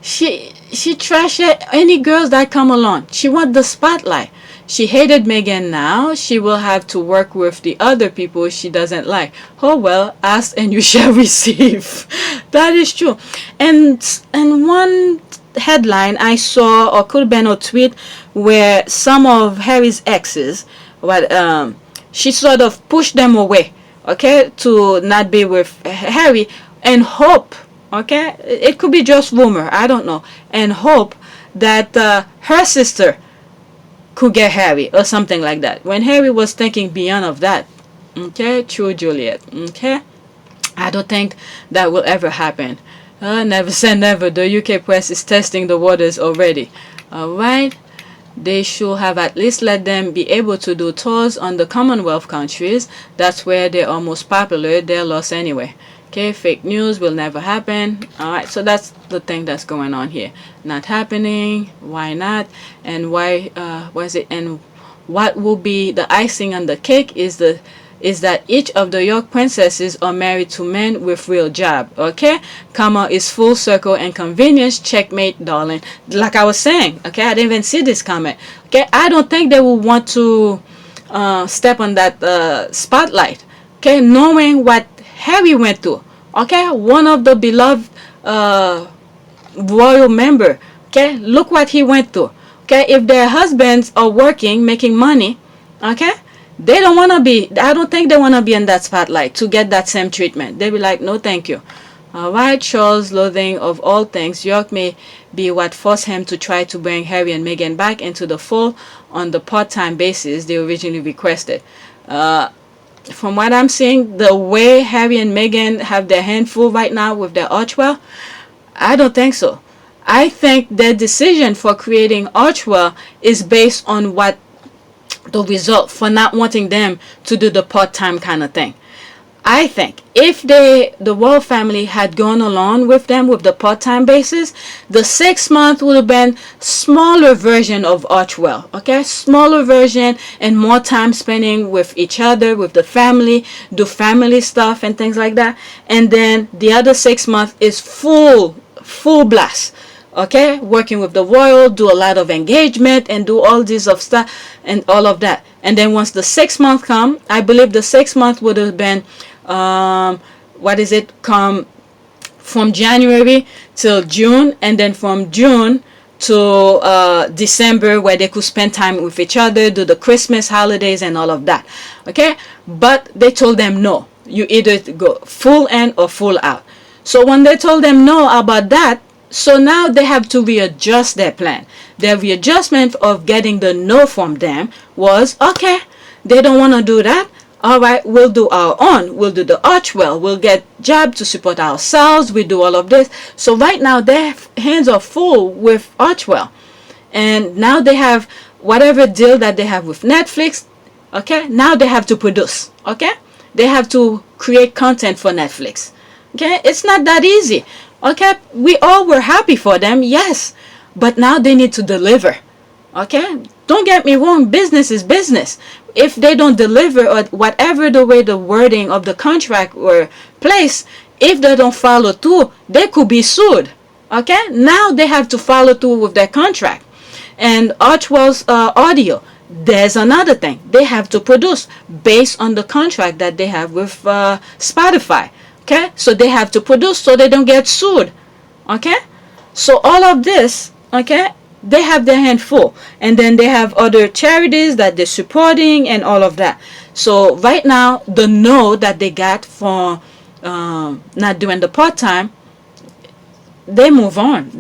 She trashes any girls that come along. She want the spotlight. She hated Meghan now. She will have to work with the other people she doesn't like. Oh well, ask and you shall receive. That is true. And one headline I saw, or could have been a tweet, where some of Harry's exes, she sort of pushed them away, okay, to not be with Harry, and hope, okay, it could be just rumor, I don't know, and hope that her sister could get Harry or something like that, when Harry was thinking beyond of that. Okay, true Juliet. Okay, I don't think that will ever happen. Never say never. The UK press is testing the waters already. Alright, they should have at least let them be able to do tours on the Commonwealth countries. That's where they're most popular. They're lost anyway. Okay, fake news will never happen. Alright, so that's the thing that's going on here. Not happening. Why not? And why was it? And what will be the icing on the cake is that each of the York princesses are married to men with real job. Okay, karma is full circle and convenience. Checkmate, darling. Like I was saying. Okay, I didn't even see this comment. Okay, I don't think they will want to step on that spotlight. Okay, knowing what Harry went through. Okay, one of the beloved royal member. Okay, look what he went through. Okay, if their husbands are working, making money, okay, they don't want to be, I don't think they want to be in that spotlight to get that same treatment. They'll be like, no thank you. Alright, Charles' loathing of all things York may be what forced him to try to bring Harry and Meghan back into the fold on the part-time basis they originally requested. From what I'm seeing, the way Harry and Meghan have their hand full right now with their Archwell, I don't think so. I think their decision for creating Archwell is based on what the result for not wanting them to do the part-time kind of thing. I think if the royal family had gone along with them with the part-time basis, the 6 month would have been smaller version of Archwell, okay, smaller version and more time spending with each other, with the family, do family stuff and things like that. And then the other 6 months is full blast, okay, working with the royal, do a lot of engagement and do all this of stuff and all of that. And then once the 6 month come, I believe the 6 month would have been come from January till June, and then from June to December, where they could spend time with each other, do the Christmas holidays and all of that. Okay, but they told them no, you either go full in or full out. So when they told them no about that, so now they have to readjust their plan. Their readjustment of getting the no from them was, okay, they don't want to do that. All right, we'll do our own. We'll do the Archwell. We'll get job to support ourselves. We do all of this. So right now their hands are full with Archwell. And now they have whatever deal that they have with Netflix. Okay, now they have to produce. Okay, they have to create content for Netflix. Okay, it's not that easy. Okay, we all were happy for them, yes, but now they need to deliver. Okay, don't get me wrong, business is business. If they don't deliver, or whatever the way the wording of the contract were placed, if they don't follow through, they could be sued. Okay, now they have to follow through with their contract. And Archwell's audio, there's another thing, they have to produce based on the contract that they have with Spotify. Okay, so they have to produce so they don't get sued. Okay, so all of this, okay, they have their hand full, and then they have other charities that they're supporting and all of that. So right now, the no that they got for not doing the part-time, they move on.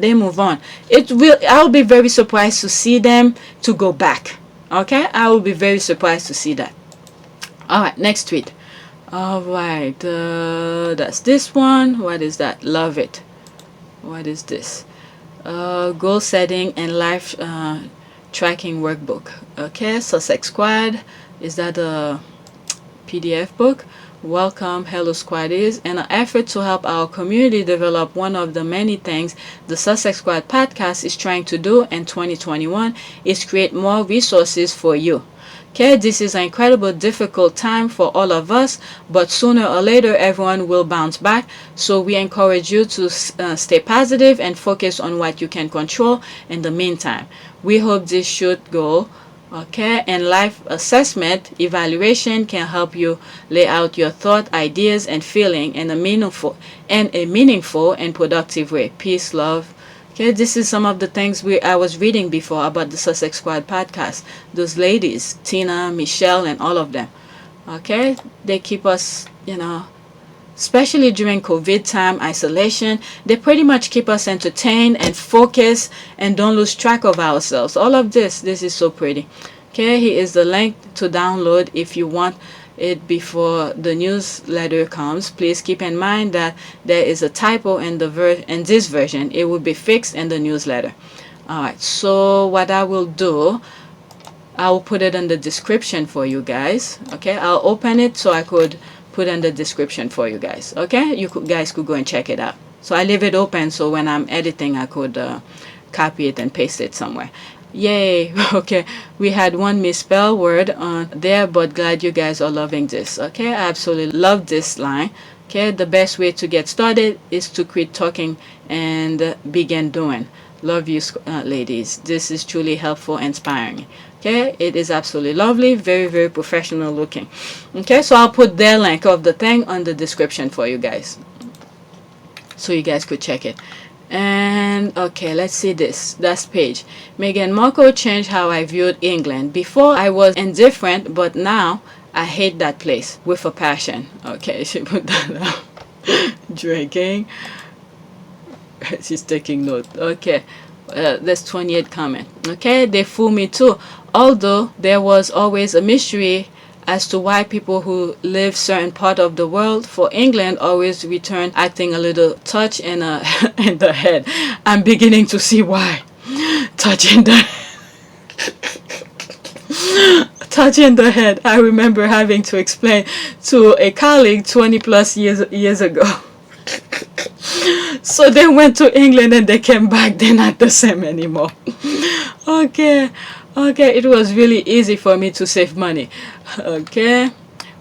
I'll be very surprised to see them to go back. Okay, I will be very surprised to see that. All right, next tweet. All right, that's this one. What is that? Love it. What is this? Goal setting and life tracking workbook. Okay, Sussex Squad. Is that a PDF book? Welcome, Hello Squad is an effort to help our community develop one of the many things the Sussex Squad podcast is trying to do in 2021 is create more resources for you. Okay, this is an incredible difficult time for all of us, but sooner or later everyone will bounce back. So we encourage you to stay positive and focus on what you can control in the meantime. We hope this should go. Okay, and life assessment evaluation can help you lay out your thought, ideas, and feeling in a meaningful and productive way. Peace, love. Okay, this is some of the things I was reading before about the Sussex Squad podcast. Those ladies, Tina, Michelle, and all of them. Okay, they keep us, especially during COVID time, isolation, they pretty much keep us entertained and focused and don't lose track of ourselves. All of this is so pretty. Okay, here is the link to download if you want it before the newsletter comes. Please keep in mind that there is a typo in this version. It will be fixed in the newsletter. All right, so what I will do, I will put it in the description for you guys. Okay, I'll open it so I could put in the description for you guys. Okay, guys could go and check it out. So I leave it open so when I'm editing I could copy it and paste it somewhere. Yay. Okay, we had one misspelled word on there, but glad you guys are loving this. Okay, I absolutely love this line. Okay, the best way to get started is to quit talking and begin doing. Love you, ladies. This is truly helpful and inspiring. Okay, it is absolutely lovely, very, very professional looking. Okay, so I'll put their link of the thing on the description for you guys, so you guys could check it. And okay, let's see this last page. Meghan Markle changed how I viewed England. Before I was indifferent, but now I hate that place with a passion. Okay, she put that out. Drinking. She's taking note. Okay, that's 28 comment. Okay, they fool me too. Although there was always a mystery as to why people who live certain part of the world for England always return acting a little touch in the head. I'm beginning to see why. Touching the head. I remember having to explain to a colleague 20 plus years ago. So they went to England and they came back. They're not the same anymore. Okay, it was really easy for me to save money. Okay,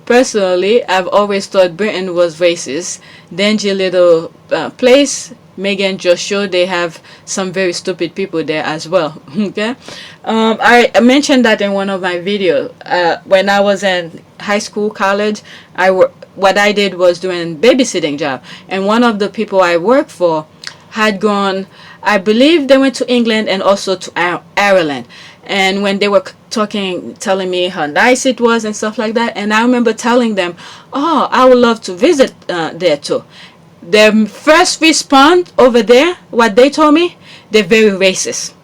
personally, I've always thought Britain was racist. Dingy little place. Meghan just showed they have some very stupid people there as well. Okay, I mentioned that in one of my videos. When I was in high school, college, what I did was doing babysitting job, and one of the people I worked for had gone, I believe they went to England and also to Ireland. And when they were telling me how nice it was and stuff like that, and I remember telling them, oh, I would love to visit there too. Their first response over there, what they told me, they're very racist.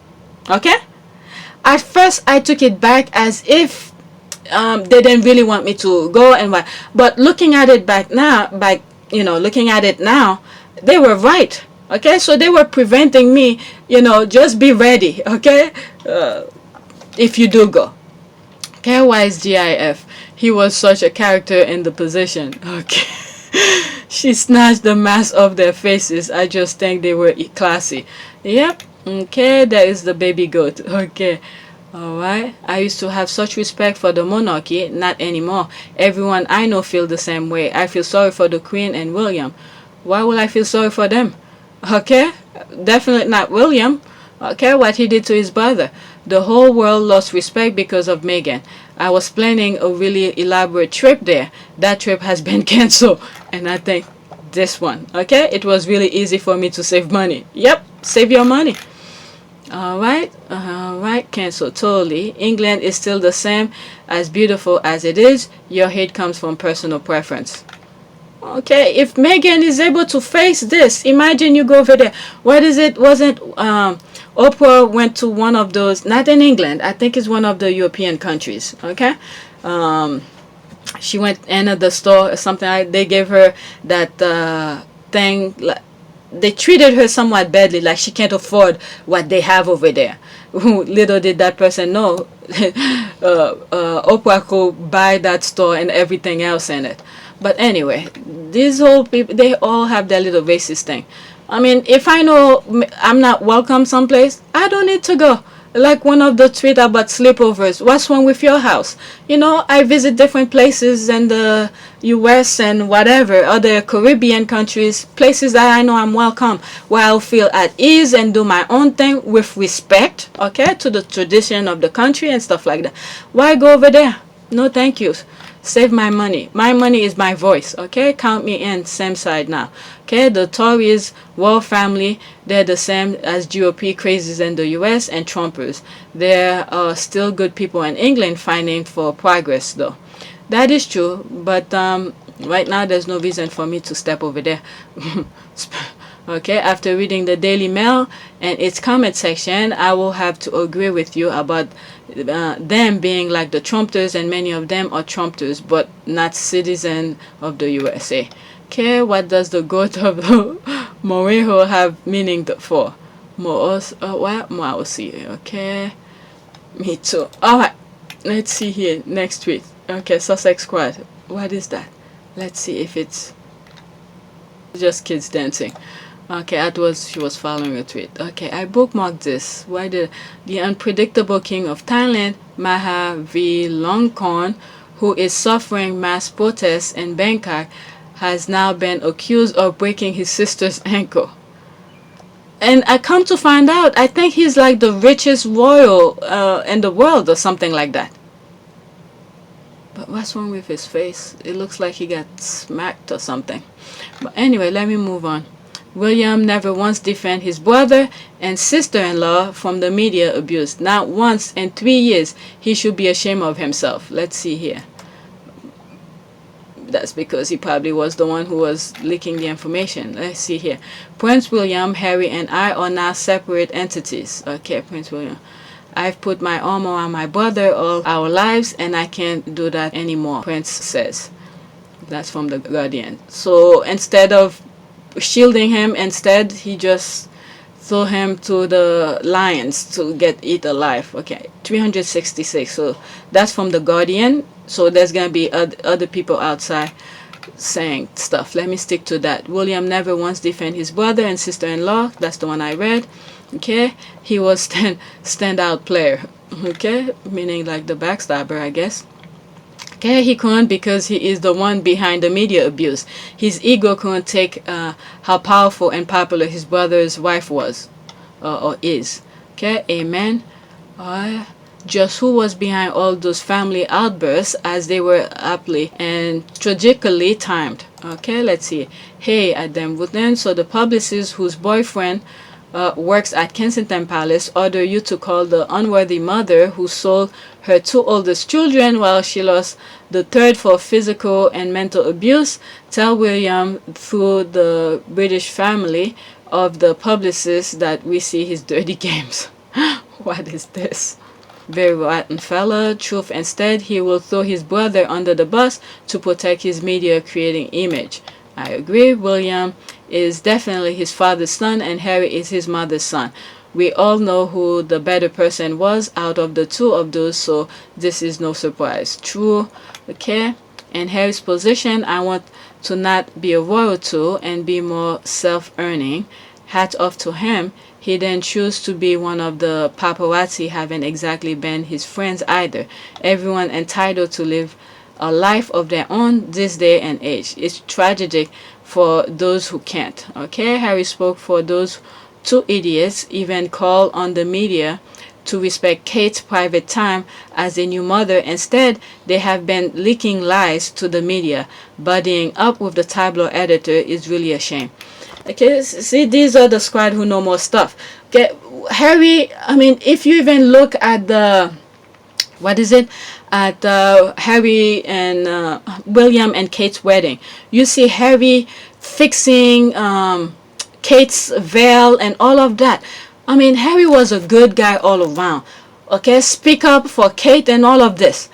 Okay? At first, I took it back as if they didn't really want me to go and what. But looking at it looking at it now, they were right. Okay? So they were preventing me, just be ready. Okay? If you do go. Okay, why is GIF? He was such a character in the position. Okay. She snatched the mask off their faces. I just think they were classy. Yep. Okay, there is the baby goat. Okay. Alright. I used to have such respect for the monarchy. Not anymore. Everyone I know feel the same way. I feel sorry for the Queen and William. Why will I feel sorry for them? Okay. Definitely not William. Okay, what he did to his brother. The whole world lost respect because of Meghan. I was planning a really elaborate trip there. That trip has been cancelled. And I think this one. Okay, it was really easy for me to save money. Yep, save your money. Alright, cancel totally. England is still the same, as beautiful as it is. Your hate comes from personal preference. Okay, if Meghan is able to face this, imagine you go over there. What is it? Wasn't Oprah went to one of those, not in England, I think it's one of the European countries. Okay, she went into the store or something. They gave her that thing. They treated her somewhat badly, like she can't afford what they have over there. Little did that person know, Oprah could buy that store and everything else in it. But anyway, these whole people, they all have their little racist thing. I mean, if I know I'm not welcome someplace, I don't need to go. Like one of the tweet about sleepovers. What's wrong with your house? You know, I visit different places in the US and whatever, other Caribbean countries, places that I know I'm welcome, where I'll feel at ease and do my own thing with respect, okay, to the tradition of the country and stuff like that. Why go over there? No, thank you. Save my money. My money is my voice, okay? Count me in, same side now. Okay, the Tories, Royal family, they're the same as GOP crazies in the US and Trumpers. There are still good people in England fighting for progress, though. That is true, but right now there's no reason for me to step over there. Okay, after reading the Daily Mail and its comment section, I will have to agree with you about them being like the Trumpers, and many of them are Trumpers, but not citizens of the USA. Okay, what does the goat of Moeho have meaning for? What? Moaosi. Okay, me too. Alright, let's see here. Next tweet. Okay, Sussex Squad. What is that? Let's see if it's just kids dancing. Okay, she was following a tweet. Okay, I bookmarked this. Why the unpredictable king of Thailand, Maha Vajiralongkorn, who is suffering mass protests in Bangkok, has now been accused of breaking his sister's ankle. And I come to find out, I think he's like the richest royal in the world or something like that. But what's wrong with his face? It looks like he got smacked or something. But anyway, let me move on. William never once defended his brother and sister-in-law from the media abuse. Not once in 3 years. He should be ashamed of himself. Let's see here. That's because he probably was the one who was leaking the information. Let's see here. Prince William, Harry, and I are now separate entities. Okay, Prince William. I've put my arm around my brother all our lives, and I can't do that anymore, Prince says. That's from The Guardian. So instead of shielding him, instead he just threw him to the lions to get eat alive. Okay, 366. So that's from The Guardian. So there's gonna be other people outside saying stuff. Let me stick to that. William never once defended his brother and sister-in-law. That's the one I read. Okay, he was standout player. Okay, meaning like the backstabber, I guess. Okay, he couldn't because he is the one behind the media abuse. His ego couldn't take how powerful and popular his brother's wife was or is. Okay, amen. Just who was behind all those family outbursts, as they were aptly and tragically timed. Okay, let's see. Hey, Adam Wooten. So the publicist whose boyfriend works at Kensington Palace ordered you to call the unworthy mother who sold her 2 oldest children while she lost the third for physical and mental abuse. Tell William through the British family of the publicist that we see his dirty games. What is this? Very rotten fella. Truth, instead he will throw his brother under the bus to protect his media creating image. I agree. William is definitely his father's son and Harry is his mother's son. We all know who the better person was out of the 2 of those, so this is no surprise. True. Okay. In Harry's position, I want to not be a royal too and be more self-earning. Hat off to him. He didn't choose to be one of the paparazzi, haven't exactly been his friends either. Everyone entitled to live a life of their own this day and age. It's tragic for those who can't. Okay, Harry spoke for those 2 idiots, even called on the media to respect Kate's private time as a new mother. Instead, they have been leaking lies to the media. Buddying up with the tabloid editor is really a shame. Okay, see, these are the squad who know more stuff. Okay, Harry, I mean, if you even look at the, what is it, at Harry and William and Kate's wedding, you see Harry fixing Kate's veil and all of that. I mean, Harry was a good guy all around. Okay, speak up for Kate and all of this.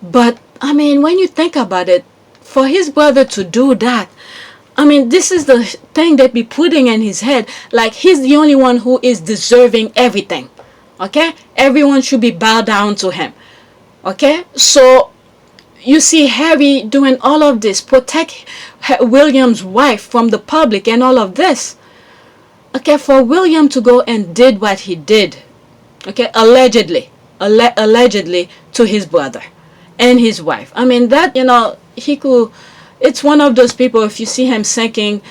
But I mean, when you think about it, for his brother to do that, I mean, this is the thing that be putting in his head. Like, he's the only one who is deserving everything. Okay? Everyone should be bowed down to him. Okay? So, you see Harry doing all of this, protect William's wife from the public and all of this. Okay, for William to go and did what he did, okay, allegedly to his brother and his wife. I mean, that, he could, it's one of those people, if you see him sinking,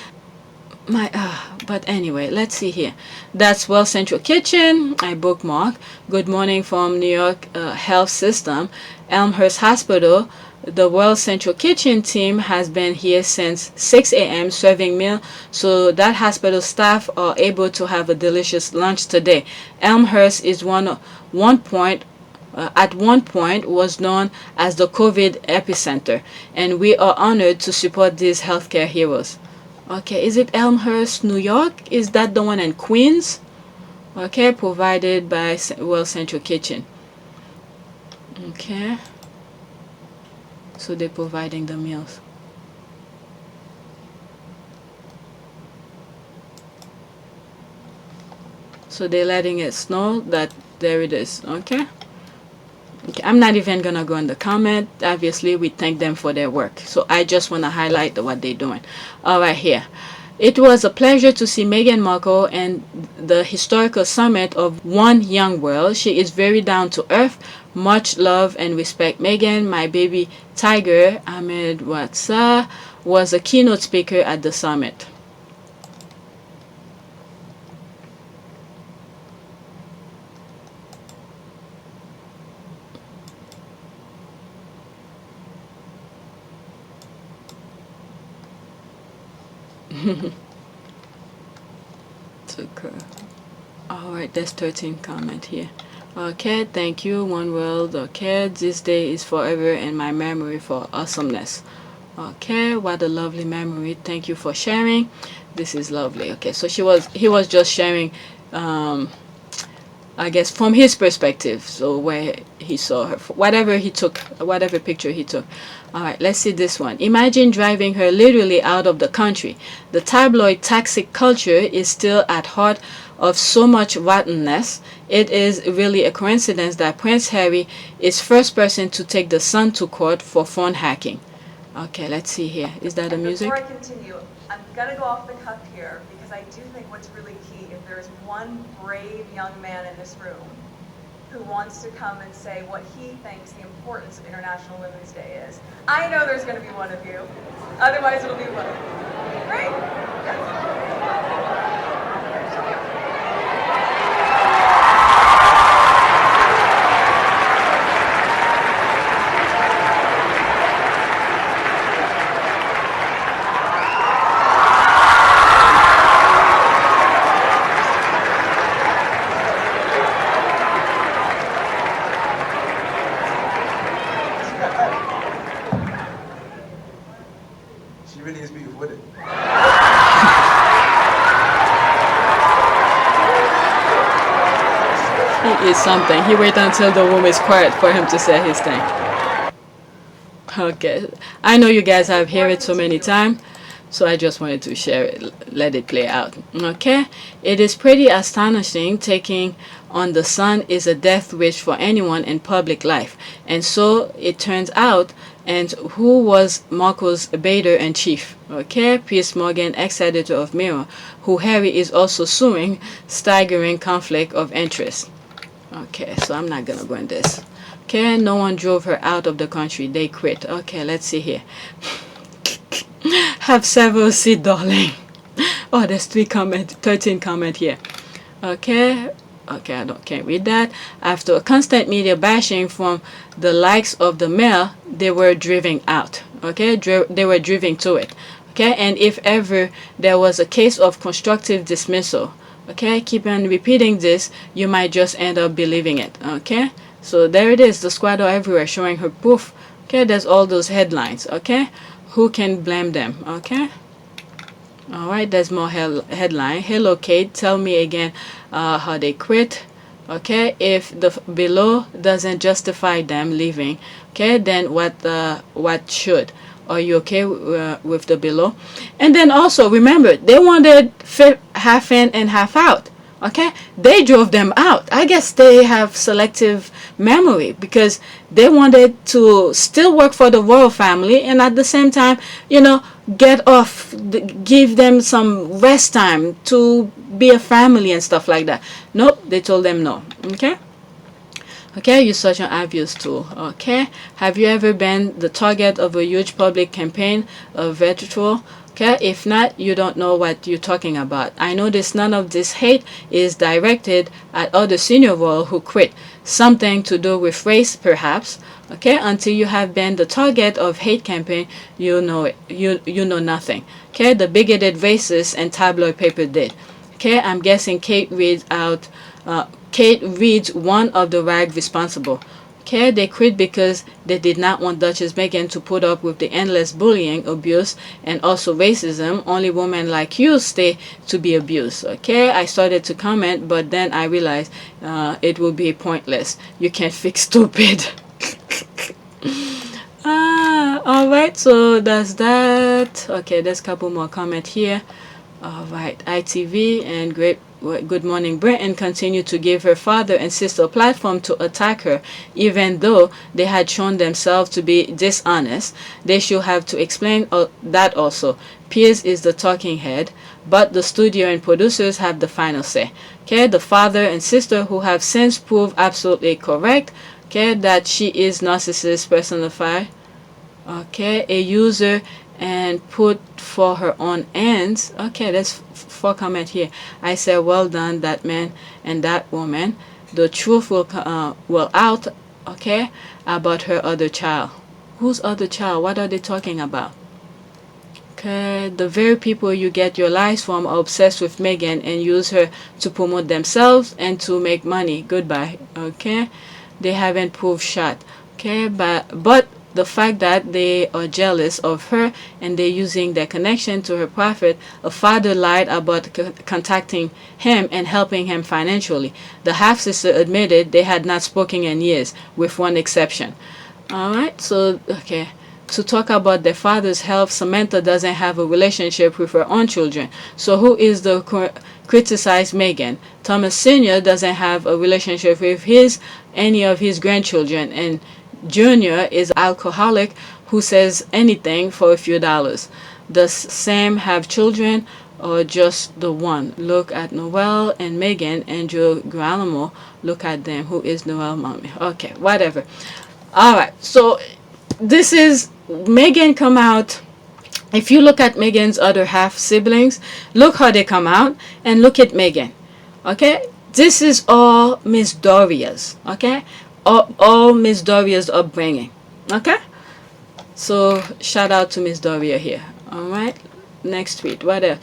but anyway, let's see here. That's Well Central Kitchen. I bookmark. Good morning from New York Health System, Elmhurst Hospital. The Well Central Kitchen team has been here since 6 a.m. serving meal, so that hospital staff are able to have a delicious lunch today. Elmhurst is at one point was known as the COVID epicenter, and we are honored to support these healthcare heroes. Okay, is it Elmhurst, New York? Is that the one in Queens? Okay, provided by Well Central Kitchen. Okay. So they're providing the meals. So they're letting it know that there it is. Okay. Okay, I'm not even gonna go in the comment. Obviously, we thank them for their work. So I just want to highlight what they're doing. All right, here. It was a pleasure to see Meghan Markle and the historical summit of One Young World. She is very down to earth. Much love and respect. Meghan, my baby tiger, Ahmed Watsa, was a keynote speaker at the summit. Alright, there's 13 comment here. Okay, thank you, One World. Okay, this day is forever in my memory for awesomeness. Okay, what a lovely memory. Thank you for sharing. This is lovely. Okay, so he was just sharing, I guess, from his perspective. So where he saw her, whatever picture he took. All right, let's see this one. Imagine driving her literally out of the country. The tabloid toxic culture is still at heart of so much rottenness. It is really a coincidence that Prince Harry is first person to take the Sun to court for phone hacking. Okay, let's see here. Is that the music? Before I continue, I'm going to go off the cuff here because I do think what's really key, if there is one brave young man in this room who wants to come and say what he thinks the importance of International Women's Day is, I know there's going to be one of you. Otherwise, it'll be one. Right? Yes. She really is beautiful, isn't it? He is something. He wait until the room is quiet for him to say his thing. Okay, I know you guys have heard it so many times, so I just wanted to share it, let it play out. Okay, it is pretty astonishing. Taking on the Sun is a death wish for anyone in public life, and so it turns out. And who was Markle's editor-in-chief? Okay, Piers Morgan, ex-editor of Mirror, who Harry is also suing, staggering conflict of interest. Okay, so I'm not gonna go in this. Okay, no one drove her out of the country. They quit. Okay, let's see here. Have several seat, darling. Oh, there's 13 comment here. Okay, I can't read that. After a constant media bashing from the likes of the Mail, they were driven out. Okay, they were driven to it. Okay, and if ever there was a case of constructive dismissal, okay, keep on repeating this, you might just end up believing it. Okay, so there it is. The squad are everywhere showing her proof. Okay, there's all those headlines. Okay, who can blame them? Okay. Alright, there's more headline. Hello Kate, tell me again how they quit. Okay, if the below doesn't justify them leaving, okay, then what should? Are you okay with the below? And then also remember, they wanted half in and half out. Okay, they drove them out. I guess they have selective memory because they wanted to still work for the royal family and at the same time, get off, give them some rest time to be a family and stuff like that. Nope, they told them no. Okay, you're such an obvious tool. Okay, have you ever been the target of a huge public campaign of virtual? Okay, if not, you don't know what you're talking about. I notice none of this hate is directed at other senior royal who quit. Something to do with race, perhaps. Okay, until you have been the target of hate campaign, you know it. You know nothing. Okay, the bigoted racists and tabloid paper did. Okay, I'm guessing Kate reads one of the rag responsible. Okay, they quit because they did not want Duchess Meghan to put up with the endless bullying, abuse, and also racism. Only women like you stay to be abused. Okay, I started to comment, but then I realized it will be pointless. You can't fix stupid. Alright, so that's that. Okay, there's a couple more comments here. Alright, ITV and Good Morning Britain continue to give her father and sister a platform to attack her, even though they had shown themselves to be dishonest. They should have to explain that also. Piers is the talking head, but the studio and producers have the final say. Okay, the father and sister who have since proved absolutely correct. Okay, that she is narcissist personified. Okay, a user and put for her own ends. Okay, that's for comment here. I said, well done, that man and that woman. The truth will out. Okay, about her other child. Whose other child? What are they talking about? Okay, the very people you get your lies from are obsessed with Meghan and use her to promote themselves and to make money. Goodbye. Okay, they haven't proved shot. Okay, but the fact that they are jealous of her and they're using their connection to her profit. A father lied about contacting him and helping him financially. The half-sister admitted they had not spoken in years, with one exception. Alright, so, okay. To talk about their father's health, Samantha doesn't have a relationship with her own children. So who is the criticized Meghan? Thomas Sr. doesn't have a relationship with any of his grandchildren, and Junior is an alcoholic who says anything for a few dollars. Does Sam have children or just the one? Look at Noelle and Meghan and Joe Girolamo. Look at them. Who is Noelle mommy? Okay, whatever. Alright, so this is Meghan come out. If you look at Meghan's other half siblings, look how they come out and look at Meghan. Okay, this is all Miss Doria's. Okay, all Miss Doria's upbringing. Okay, so shout out to Miss Doria here. Alright, next tweet. What else?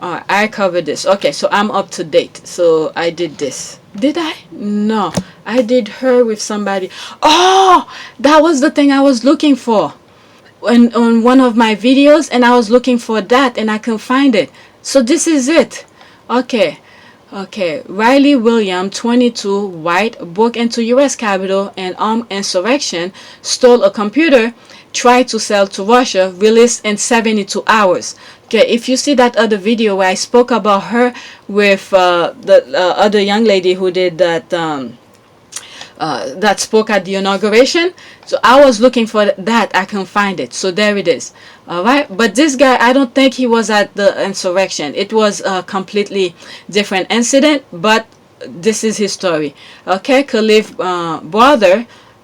Alright, I covered this. Okay, so I'm up to date. So I did this. Did I? No, I did her with somebody. Oh, that was the thing I was looking for on one of my videos, and I was looking for that and I couldn't find it. So this is it. Okay, Riley William, 22, white, broke into U.S. Capitol and armed insurrection, stole a computer, tried to sell to Russia, released in 72 hours. Okay, if you see that other video where I spoke about her with the other young lady who did that, that spoke at the inauguration, so I was looking for that. I couldn't find it, so there it is. Alright, but this guy, I don't think he was at the insurrection. It was a completely different incident, but this is his story. Okay, Khalif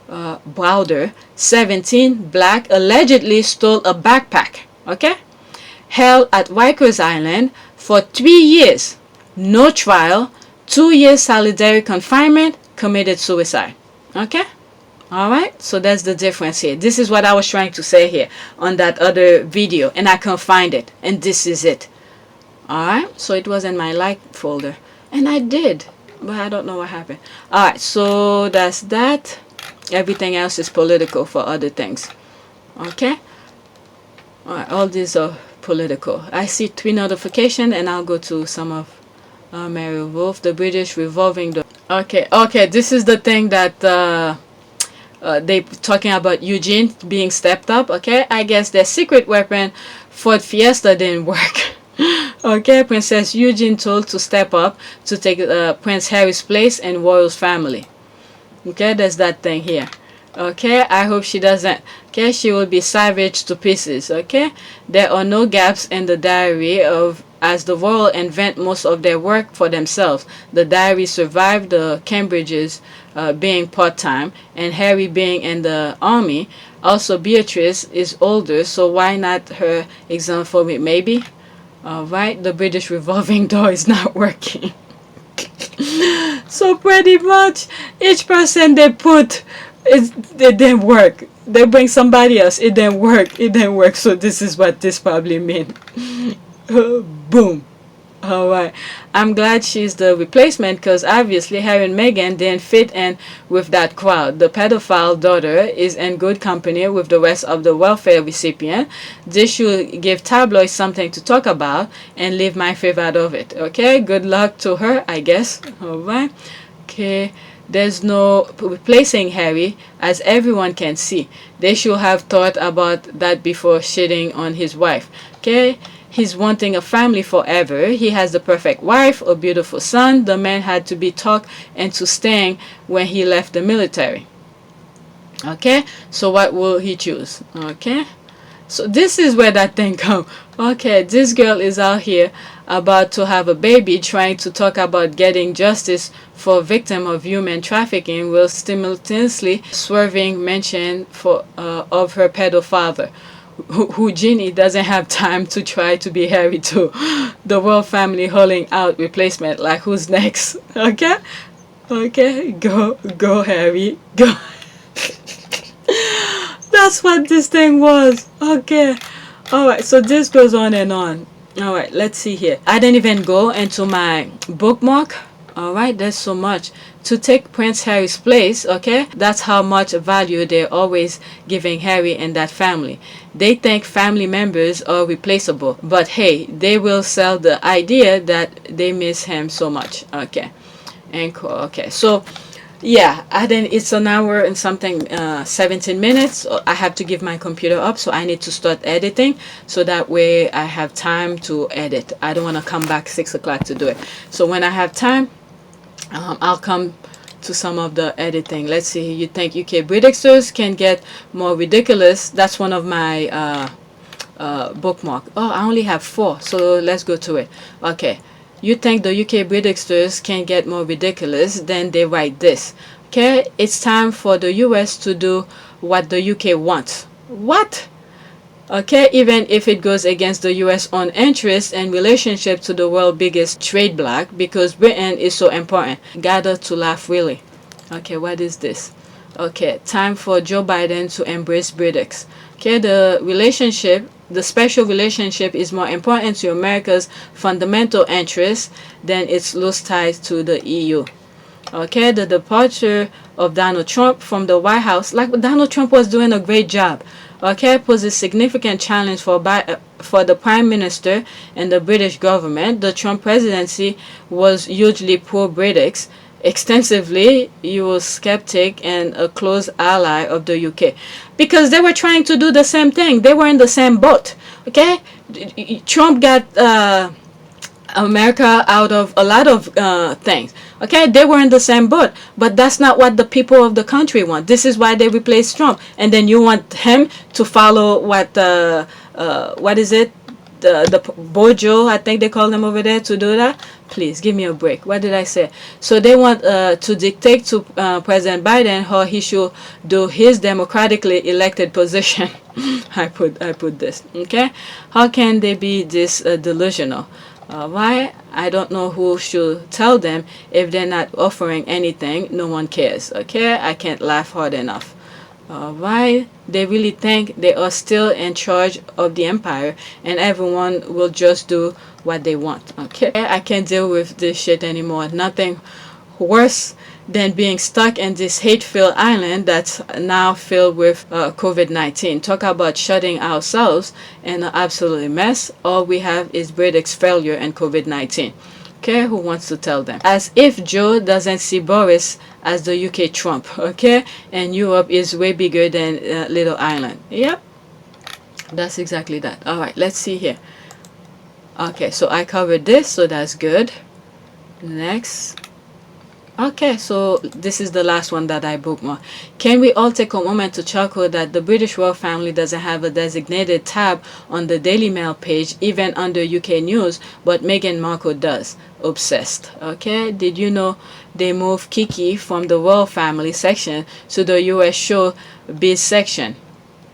Browder, 17, black, allegedly stole a backpack. Okay, held at Rikers Island for 3 years, no trial, 2 years solitary confinement, committed suicide. Okay, alright, so that's the difference here. This is what I was trying to say here on that other video, and I can't find it, and this is it. Alright, so it was in my like folder, and I did, but I don't know what happened. Alright, so that's that. Everything else is political for other things. Okay, alright, all these are political. I see 3 notifications, and I'll go to some of Mary Wolf. The British revolving the Okay, this is the thing that they talking about Eugene being stepped up. Okay, I guess their secret weapon Ford Fiesta didn't work. Okay, Princess Eugene told to step up to take Prince Harry's place in royal family. Okay, there's that thing here. Okay, I hope she doesn't. Okay, she will be savaged to pieces. Okay, there are no gaps in the diary of as the royal invent most of their work for themselves. The diary survived the Cambridges being part-time and Harry being in the army. Also, Beatrice is older, so why not her example? Maybe. Alright, the British revolving door is not working. So pretty much each person they put, it didn't work. They bring somebody else, it didn't work. So this is what this probably mean. Boom. Alright, I'm glad she's the replacement because obviously Harry and Meghan didn't fit in with that crowd. The pedophile daughter is in good company with the rest of the welfare recipient. This should give tabloids something to talk about and leave my favorite out of it. Okay, good luck to her, I guess. Alright, okay. There's no replacing Harry, as everyone can see. They should have thought about that before shitting on his wife. Okay? He's wanting a family forever. He has the perfect wife, a beautiful son. The man had to be talked into staying when he left the military. Okay? So what will he choose? Okay? So this is where that thing comes. Okay, this girl is out here about to have a baby trying to talk about getting justice for victim of human trafficking while simultaneously swerving mention of her pedo father. Who Ginny doesn't have time to try to be Harry too. The royal family hauling out replacement like who's next? Okay? Okay, go Harry, go. That's what this thing was. Okay. Alright, so this goes on and on. Alright, let's see here. I didn't even go into my bookmark. Alright, there's so much. To take Prince Harry's place, okay? That's how much value they're always giving Harry and that family. They think family members are replaceable. But hey, they will sell the idea that they miss him so much. Okay. Okay, so yeah, it's an hour and something, 17 minutes. I have to give my computer up, so I need to start editing so that way I have time to edit. I don't want to come back 6 o'clock to do it. So when I have time, I'll come to some of the editing. Let's see. You think UK Britixers can get more ridiculous? That's one of my bookmark. Oh, I only have 4, so let's go to it. Okay. You think the UK Britixers can get more ridiculous? Then they write this. Okay, it's time for the US to do what the UK wants. What? Okay, even if it goes against the US own interest and relationship to the world's biggest trade bloc, because Britain is so important. Gather to laugh, really. Okay, what is this? Okay, time for Joe Biden to embrace Brexit. Okay, the special relationship is more important to America's fundamental interests than its loose ties to the EU. Okay, the departure of Donald Trump from the White House, like Donald Trump was doing a great job, okay, poses significant challenge for the Prime Minister and the British government. The Trump presidency was hugely pro-British, extensively Eurosceptic and a close ally of the UK, because they were trying to do the same thing. They were in the same boat. Okay, Trump got America out of a lot of things. Okay, they were in the same boat, but that's not what the people of the country want. This is why they replaced Trump, and then you want him to follow what is it? The Bojo, I think they call them over there, to do that. Please give me a break. What did I say? So they want to dictate to President Biden how he should do his democratically elected position. I put this. Okay, how can they be this delusional? Why? I don't know who should tell them. If they're not offering anything, no one cares. Okay, I can't laugh hard enough. Why? They really think they are still in charge of the empire and everyone will just do what they want. Okay, I can't deal with this shit anymore. Nothing worse than being stuck in this hate-filled island that's now filled with COVID-19. Talk about shutting ourselves in an absolute mess. All we have is Britain's failure and COVID-19. okay, who wants to tell them. As if Joe doesn't see Boris as the UK Trump, okay, and Europe is way bigger than Little Ireland. Yep, that's exactly that. All right, let's see here. Okay, so I covered this, so that's good. Next. Okay, so this is the last one that I bookmarked. Can we all take a moment to chuckle that the British royal family doesn't have a designated tab on the Daily Mail page, even under UK news, but Meghan Markle does? Obsessed. Okay, did you know they moved Kiki from the royal family section to the US showbiz section?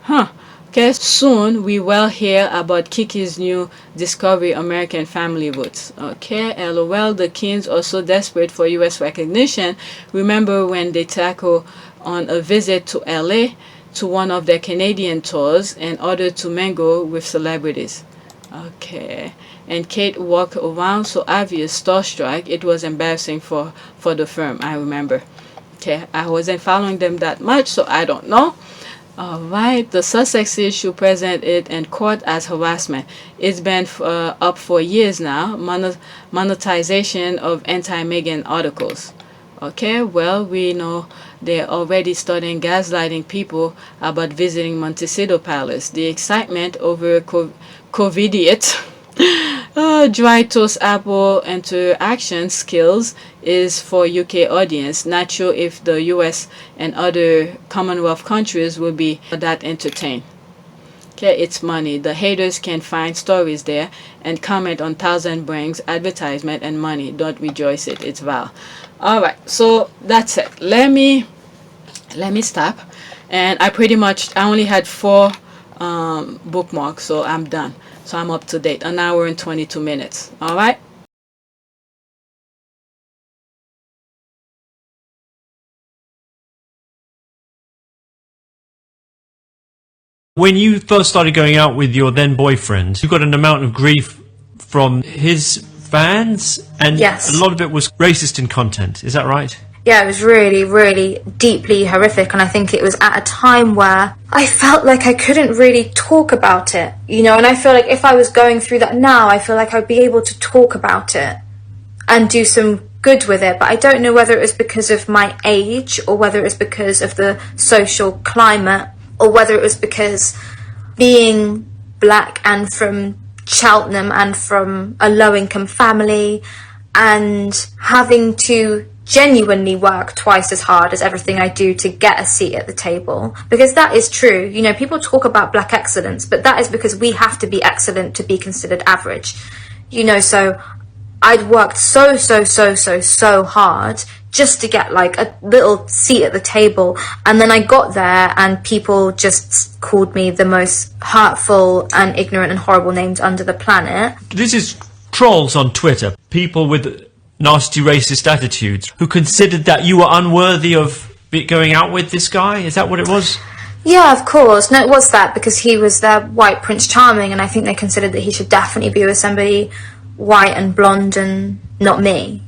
Huh. Okay, soon we will hear about Kiki's new Discovery American family roots. Okay, LOL, the Kings are so desperate for US recognition. Remember when they tackle on a visit to LA to one of their Canadian tours in order to mingle with celebrities. Okay, and Kate walked around so obvious, starstruck, it was embarrassing for the firm, I remember. Okay, I wasn't following them that much, so I don't know. Alright, the Sussex issue present it in court as harassment. It's been up for years now. Monetization of anti-Meghan articles. Okay, well, we know they're already starting gaslighting people about visiting Montecito Palace. The excitement over COVIDiot dry toast apple interaction skills is for UK audience. Not sure if the US and other Commonwealth countries will be that entertained. Okay, it's money. The haters can find stories there and comment on thousand brings advertisement and money. Don't rejoice it. It's Val. Alright, so that's it. Let me stop. And I only had 4 bookmarks, so I'm done. So I'm up to date. 1 hour and 22 minutes. Alright? When you first started going out with your then boyfriend, you got an amount of grief from his fans, and yes, a lot of it was racist in content. Is that right? Yeah, it was really, really deeply horrific, and I think it was at a time where I felt like I couldn't really talk about it, you know, and I feel like if I was going through that now, I feel like I'd be able to talk about it and do some good with it, but I don't know whether it was because of my age or whether it was because of the social climate or whether it was because being black and from Cheltenham and from a low-income family and having to genuinely work twice as hard as everything I do to get a seat at the table, because that is true. You know, people talk about black excellence, but that is because we have to be excellent to be considered average, you know. So I'd worked so hard just to get like a little seat at the table, and then I got there and people just called me the most hurtful and ignorant and horrible names under the planet. This is trolls on Twitter, people with nasty racist attitudes who considered that you were unworthy of going out with this guy. Is that what it was? Yeah, of course. No, it was that, because he was their white Prince Charming, and I think they considered that he should definitely be with somebody white and blonde and not me.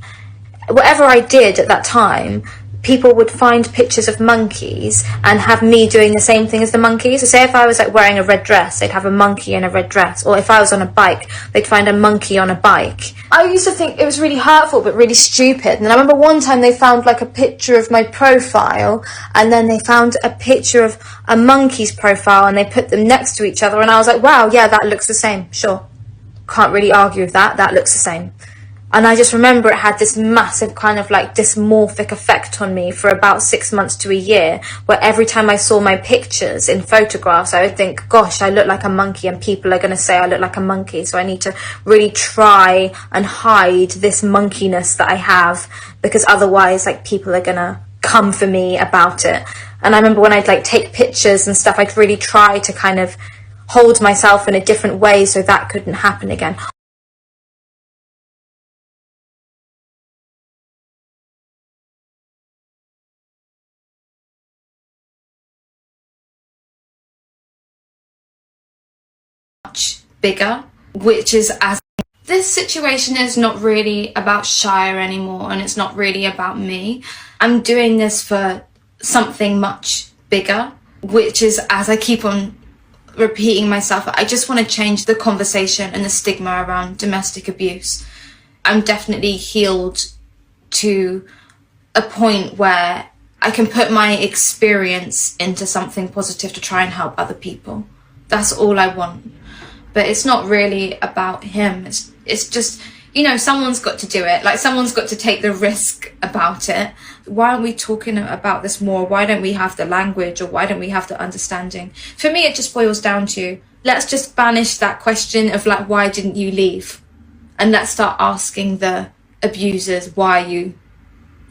Whatever I did at that time, people would find pictures of monkeys and have me doing the same thing as the monkeys. So say if I was like wearing a red dress, they'd have a monkey in a red dress, or if I was on a bike, they'd find a monkey on a bike. I used to think it was really hurtful but really stupid. And I remember one time they found like a picture of my profile, and then they found a picture of a monkey's profile, and they put them next to each other, and I was like, wow, yeah, that looks the same, sure. Can't really argue with that, that looks the same. And I just remember it had this massive kind of like dysmorphic effect on me for about 6 months to a year, where every time I saw my pictures in photographs, I would think, gosh, I look like a monkey, and people are going to say I look like a monkey. So I need to really try and hide this monkeyness that I have, because otherwise like people are going to come for me about it. And I remember when I'd like take pictures and stuff, I'd really try to kind of hold myself in a different way so that couldn't happen again. Bigger, which is as this situation is not really about Shire anymore, and it's not really about me. I'm doing this for something much bigger, which is, as I keep on repeating myself, I just want to change the conversation and the stigma around domestic abuse. I'm definitely healed to a point where I can put my experience into something positive to try and help other people. That's all I want. But it's not really about him. It's just, you know, someone's got to do it. Like, someone's got to take the risk about it. Why aren't we talking about this more? Why don't we have the language, or why don't we have the understanding? For me, it just boils down to, let's just banish that question of like, why didn't you leave? And let's start asking the abusers, why are you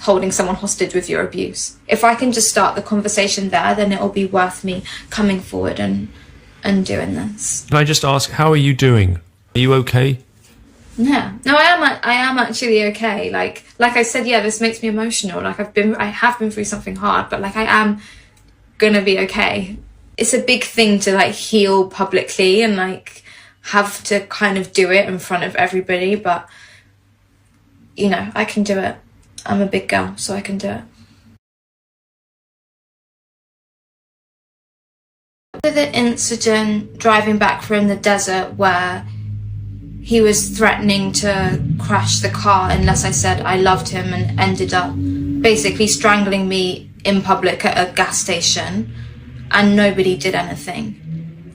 holding someone hostage with your abuse? If I can just start the conversation there, then it'll be worth me coming forward and doing this. Can I just ask, how are you doing? Are you okay? Yeah, no, I am actually okay. Like I said, yeah, this makes me emotional. Like I have been through something hard, but like I am gonna be okay. It's a big thing to like heal publicly and like have to kind of do it in front of everybody, but you know, I can do it. I'm a big girl, so I can do it. The incident driving back from the desert where he was threatening to crash the car unless I said I loved him, and ended up basically strangling me in public at a gas station, and nobody did anything.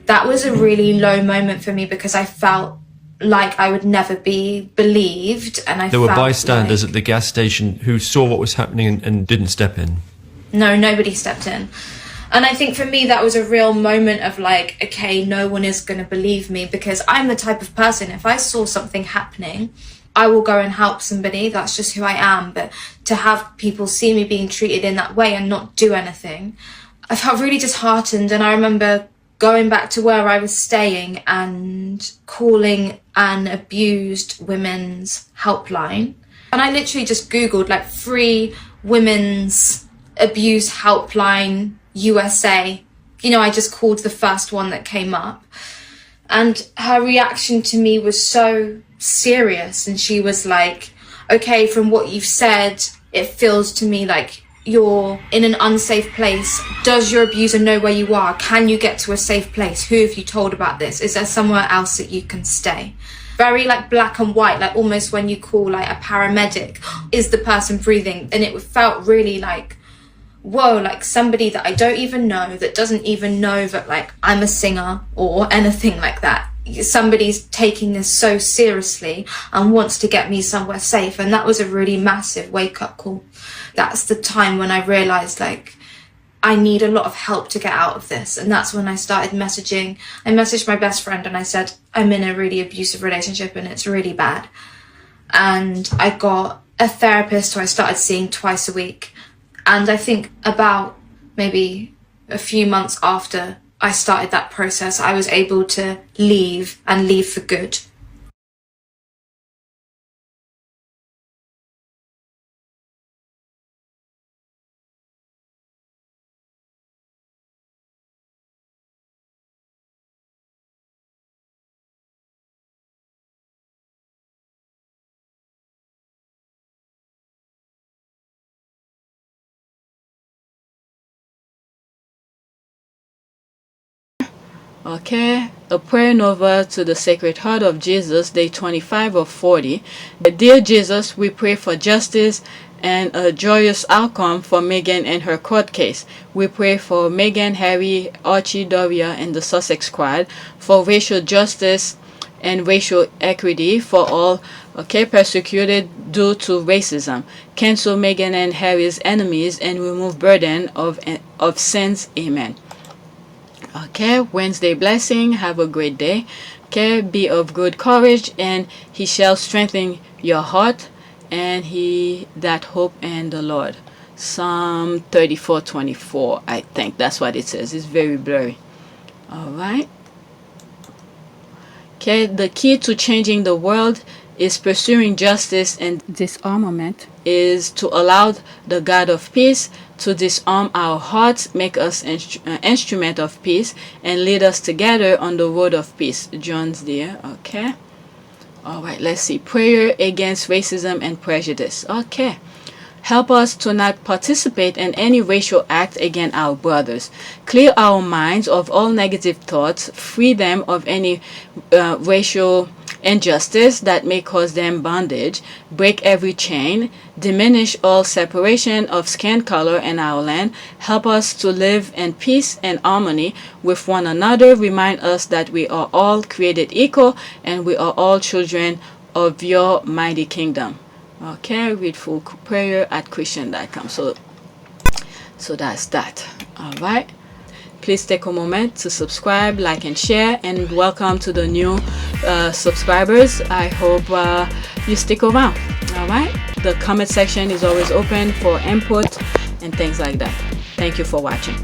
That was a really low moment for me because I felt like I would never be believed, and there were bystanders at the gas station who saw what was happening and didn't step in. No, nobody stepped in. And I think for me that was a real moment of like, okay, no one is going to believe me, because I'm the type of person, if I saw something happening, I will go and help somebody. That's just who I am. But to have people see me being treated in that way and not do anything, I felt really disheartened. And I remember going back to where I was staying and calling an abused women's helpline. And I literally just Googled like free women's abuse helpline USA. You know, I just called the first one that came up. And her reaction to me was so serious. And she was like, okay, from what you've said, it feels to me like you're in an unsafe place. Does your abuser know where you are? Can you get to a safe place? Who have you told about this? Is there somewhere else that you can stay? Very like black and white, like almost when you call like a paramedic, is the person breathing? And it felt really like, whoa, like somebody that I don't even know, that doesn't even know that like I'm a singer or anything like that. Somebody's taking this so seriously and wants to get me somewhere safe. And that was a really massive wake-up call. That's the time when I realised like I need a lot of help to get out of this. And that's when I started messaging. I messaged my best friend and I said, I'm in a really abusive relationship and it's really bad. And I got a therapist who I started seeing twice a week. And I think about maybe a few months after I started that process, I was able to leave, and leave for good. Okay, a prayer over to the Sacred Heart of Jesus, day 25 of 40. Dear Jesus, we pray for justice and a joyous outcome for Megan and her court case. We pray for Megan, Harry, Archie, Doria, and the Sussex Squad, for racial justice and racial equity for all persecuted due to racism. Cancel Megan and Harry's enemies and remove burden of sins. Amen. Okay, Wednesday blessing. Have a great day. Okay, be of good courage, and he shall strengthen your heart, and he that hope in the Lord. Psalm 34:24. I think that's what it says. It's very blurry. All right. Okay, the key to changing the world is pursuing justice and disarmament, is to allow the God of peace to disarm our hearts, make us instrument of peace, and lead us together on the road of peace. John's there. Okay. All right, let's see. Prayer against racism and prejudice. Okay. Help us to not participate in any racial act against our brothers. Clear our minds of all negative thoughts. Free them of any racial injustice that may cause them bondage, break every chain, diminish all separation of skin color in our land, help us to live in peace and harmony with one another, remind us that we are all created equal and we are all children of your mighty kingdom. Okay, read full prayer at Christian.com. So that's that. All right. Please take a moment to subscribe, like, and share, and welcome to the new subscribers. I hope you stick around. All right. The comment section is always open for input and things like that. Thank you for watching.